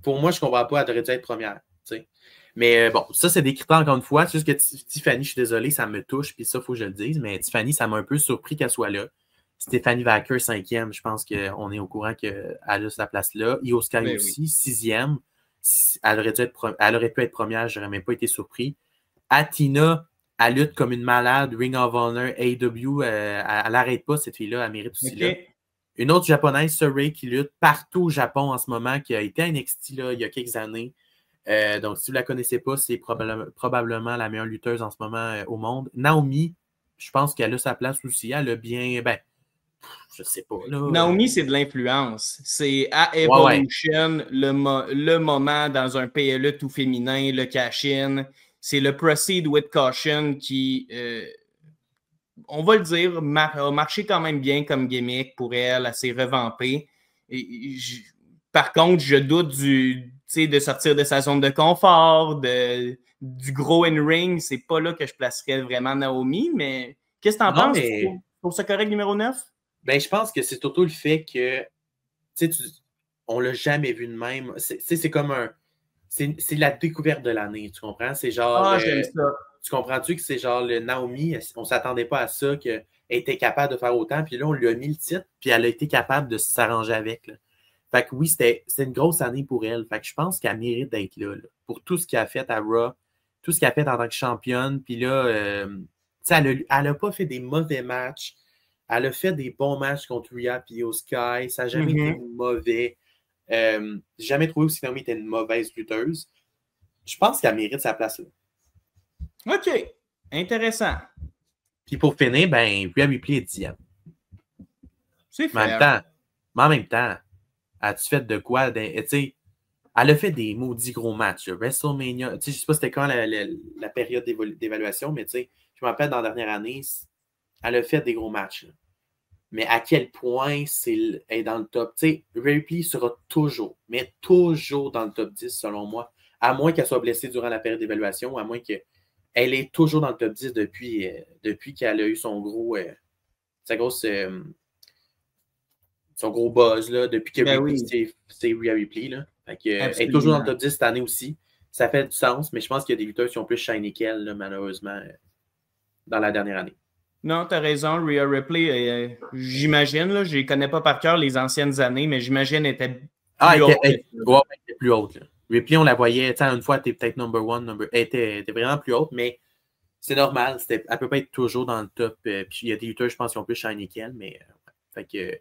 B: Pour moi, je comprends pas, elle devrait dû être première. T'sais. Mais bon, ça, c'est des critères encore une fois. C'est juste que Tiffany, je suis désolé, ça me touche, puis ça, il faut que je le dise. Mais Tiffany, ça m'a un peu surpris qu'elle soit là. Stéphanie Vacker, cinquième, je pense qu'on est au courant qu'elle a sa place là. Io Sky
A: Ben
B: aussi, sixième. Elle aurait pu être première, je n'aurais même pas été surpris. Athena, elle lutte comme une malade. Ring of Honor, AEW, elle n'arrête pas, cette fille-là, elle mérite aussi là. Une autre japonaise, Surrey, qui lutte partout au Japon en ce moment, qui a été à NXT là, il y a quelques années. Donc, si vous ne la connaissez pas, c'est probablement la meilleure lutteuse en ce moment au monde. Naomi, je pense qu'elle a sa place aussi. Elle a bien, je sais pas. Là,
A: Naomi, c'est de l'influence. C'est à Evolution, le moment dans un PLE tout féminin, le cash-in. C'est le Proceed with Caution qui, on va le dire, a marché quand même bien comme gimmick pour elle. Elle s'est revampée. Par contre, je doute de sortir de sa zone de confort, du gros in-ring. C'est pas là que je placerais vraiment Naomi, mais qu'est-ce que tu en penses?
B: Mais...
A: Pour ce correct numéro 9?
B: Ben, je pense que c'est surtout le fait que on l'a jamais vu de même. C'est comme un. C'est la découverte de l'année, tu comprends? C'est genre.
A: Ah, j'aime ça.
B: Tu comprends-tu que c'est genre le Naomi, on ne s'attendait pas à ça, qu'elle était capable de faire autant, puis là, on lui a mis le titre, puis elle a été capable de s'arranger avec. Là. Fait que oui, c'était une grosse année pour elle. Fait que je pense qu'elle mérite d'être là, pour tout ce qu'elle a fait à Raw, tout ce qu'elle a fait en tant que championne. Puis là, elle n'a pas fait des mauvais matchs. Elle a fait des bons matchs contre Rhea et Io Sky. Ça n'a jamais été mauvais. J'ai jamais trouvé aussi que Naomi était une mauvaise lutteuse. Je pense qu'elle mérite sa place là.
A: OK. Intéressant.
B: Puis pour finir, Rhea Ripley est 10e.
A: C'est
B: fair. Mais en même temps, as-tu fait de quoi? Tu sais, elle a fait des maudits gros matchs. WrestleMania, tu sais, je sais pas c'était quand la période d'évaluation, mais tu sais, je me rappelle dans la dernière année, elle a fait des gros matchs. Là. Mais à quel point elle est dans le top. Tu sais, Rhea Ripley sera toujours, mais toujours dans le top 10 selon moi. À moins qu'elle soit blessée durant la période d'évaluation, à moins qu'elle est toujours dans le top 10 depuis qu'elle a eu son gros son gros buzz là, depuis que c'est Rhea Ripley. Là. Fait que, elle est toujours dans le top 10 cette année aussi. Ça fait du sens, mais je pense qu'il y a des lutteurs qui ont plus shiny qu'elle, là, malheureusement, dans la dernière année.
A: Non, tu as raison. Rhea Ripley, j'imagine, je ne connais pas par cœur les anciennes années, mais j'imagine était plus haute.
B: Elle était plus haute. Là. Ripley, on la voyait, une fois, elle était peut-être number one, elle était vraiment plus haute, mais c'est normal. Elle ne peut pas être toujours dans le top. Puis il y a des lutteurs, je pense, qui ont plus shiny qu'elle, mais fait que.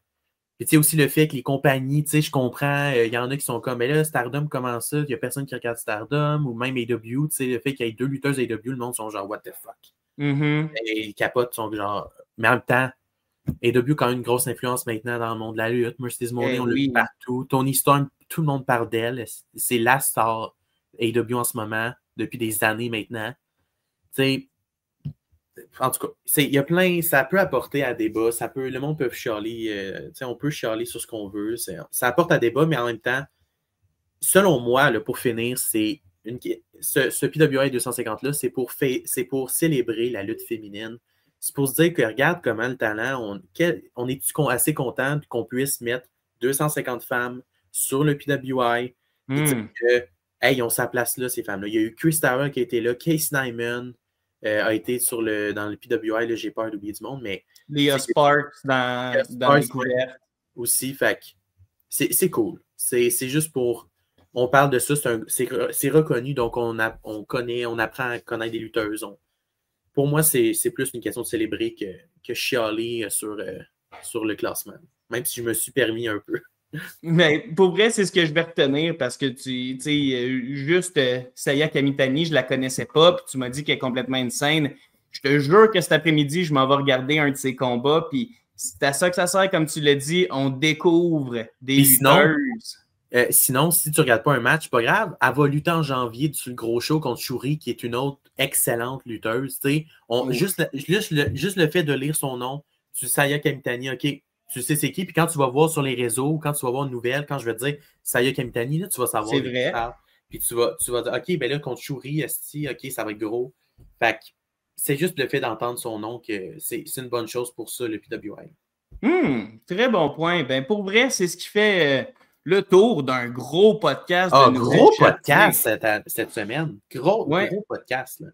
B: Puis tu sais aussi le fait que les compagnies, tu sais, je comprends, il y en a qui sont comme, mais là, Stardom, comment ça? Il n'y a personne qui regarde Stardom, ou même AEW, tu sais, le fait qu'il y ait 2 lutteuses AEW, le monde sont genre, what the fuck? Et ils capotent, sont genre, mais en même temps, AEW a quand même une grosse influence maintenant dans le monde de la lutte. Mercedes Moné, on l'a partout. Tony Storm, tout le monde parle d'elle. C'est la star AEW en ce moment. depuis des années maintenant. T'sais, en tout cas, il y a plein, ça peut apporter à débat, le monde peut chialer, on peut chialer sur ce qu'on veut, ça apporte à débat, mais en même temps, selon moi, là, pour finir, ce PWI 250-là, c'est pour célébrer la lutte féminine. C'est pour se dire que regarde comment le talent, on est assez content qu'on puisse mettre 250 femmes sur le PWI. Et dire que, hey, ils ont sa place là, ces femmes-là. Il y a eu Chris Styles qui a été là, Casey Nyman a été dans le PWI, là, j'ai peur d'oublier du monde, mais.
A: Léa Sparks dans les couvertes.
B: Aussi, fait c'est cool. C'est juste pour. On parle de ça, c'est reconnu, donc on apprend à connaître des lutteuses. Pour moi, c'est plus une question de célébrer que chialer sur le classement. Même si je me suis permis un peu.
A: Mais pour vrai, c'est ce que je vais retenir parce que juste Saya Kamitani, je la connaissais pas, puis tu m'as dit qu'elle est complètement insane. Je te jure que cet après-midi, je m'en vais regarder un de ses combats, puis c'est à ça que ça sert, comme tu l'as dit, on découvre des lutteuses.
B: Sinon, si tu ne regardes pas un match, pas grave, elle va lutter en janvier sur le gros show contre Shuri, qui est une autre excellente lutteuse. Juste le fait de lire son nom, tu sais Saya Kamitani, OK, tu sais c'est qui, puis quand tu vas voir sur les réseaux, quand tu vas voir une nouvelle, quand je vais te dire Saya Kamitani, là, tu vas savoir.
A: C'est vrai.
B: Puis tu vas dire, OK, ben là, contre Shuri, OK, ça va être gros. Fait que c'est juste le fait d'entendre son nom que c'est une bonne chose pour ça, le PWI.
A: Très bon point. Ben, pour vrai, c'est ce qui fait le tour d'un gros podcast.
B: Gros podcast cette semaine. Gros podcast. Là.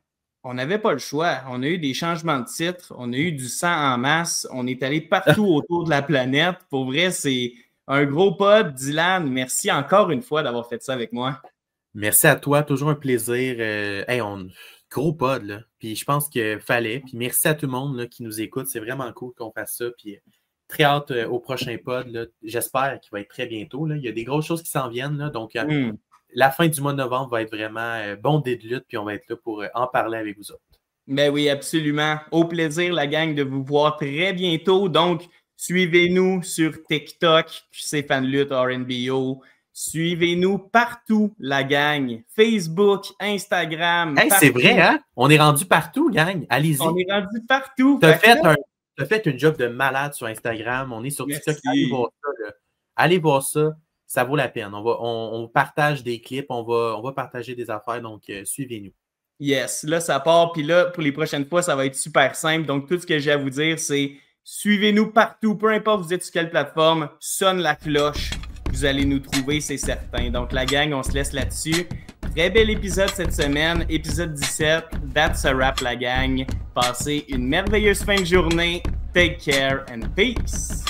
A: On n'avait pas le choix. On a eu des changements de titre. On a eu du sang en masse. On est allé partout autour de la planète. Pour vrai, c'est un gros pod. Dylan, merci encore une fois d'avoir fait ça avec moi.
B: Merci à toi. Toujours un plaisir. Gros pod, là. Puis je pense qu'il fallait. Puis merci à tout le monde là, qui nous écoute. C'est vraiment cool qu'on fasse ça. Puis très hâte au prochain pod. Là. J'espère qu'il va être très bientôt. Là. Il y a des grosses choses qui s'en viennent. Là. Donc, la fin du mois de novembre va être vraiment bondée de lutte. Puis on va être là pour en parler avec vous autres.
A: Ben oui, absolument. Au plaisir, la gang, de vous voir très bientôt. Donc, suivez-nous sur TikTok, QC Fan Lutte RNBO. Suivez-nous partout, la gang. Facebook, Instagram.
B: Hey, c'est vrai, hein? On est rendu partout, gang. Allez-y.
A: On est rendu partout.
B: T'as fait une job de malade sur Instagram. On est sur TikTok. Allez voir ça. Allez voir ça. Ça vaut la peine. On partage des clips. On va partager des affaires. Donc, suivez-nous.
A: Yes. Là, ça part. Puis là, pour les prochaines fois, ça va être super simple. Donc, tout ce que j'ai à vous dire, c'est suivez-nous partout. Peu importe vous êtes sur quelle plateforme, sonne la cloche. Vous allez nous trouver, c'est certain. Donc, la gang, on se laisse là-dessus. Très bel épisode cette semaine, épisode 17. That's a wrap, la gang. Passez une merveilleuse fin de journée. Take care and peace.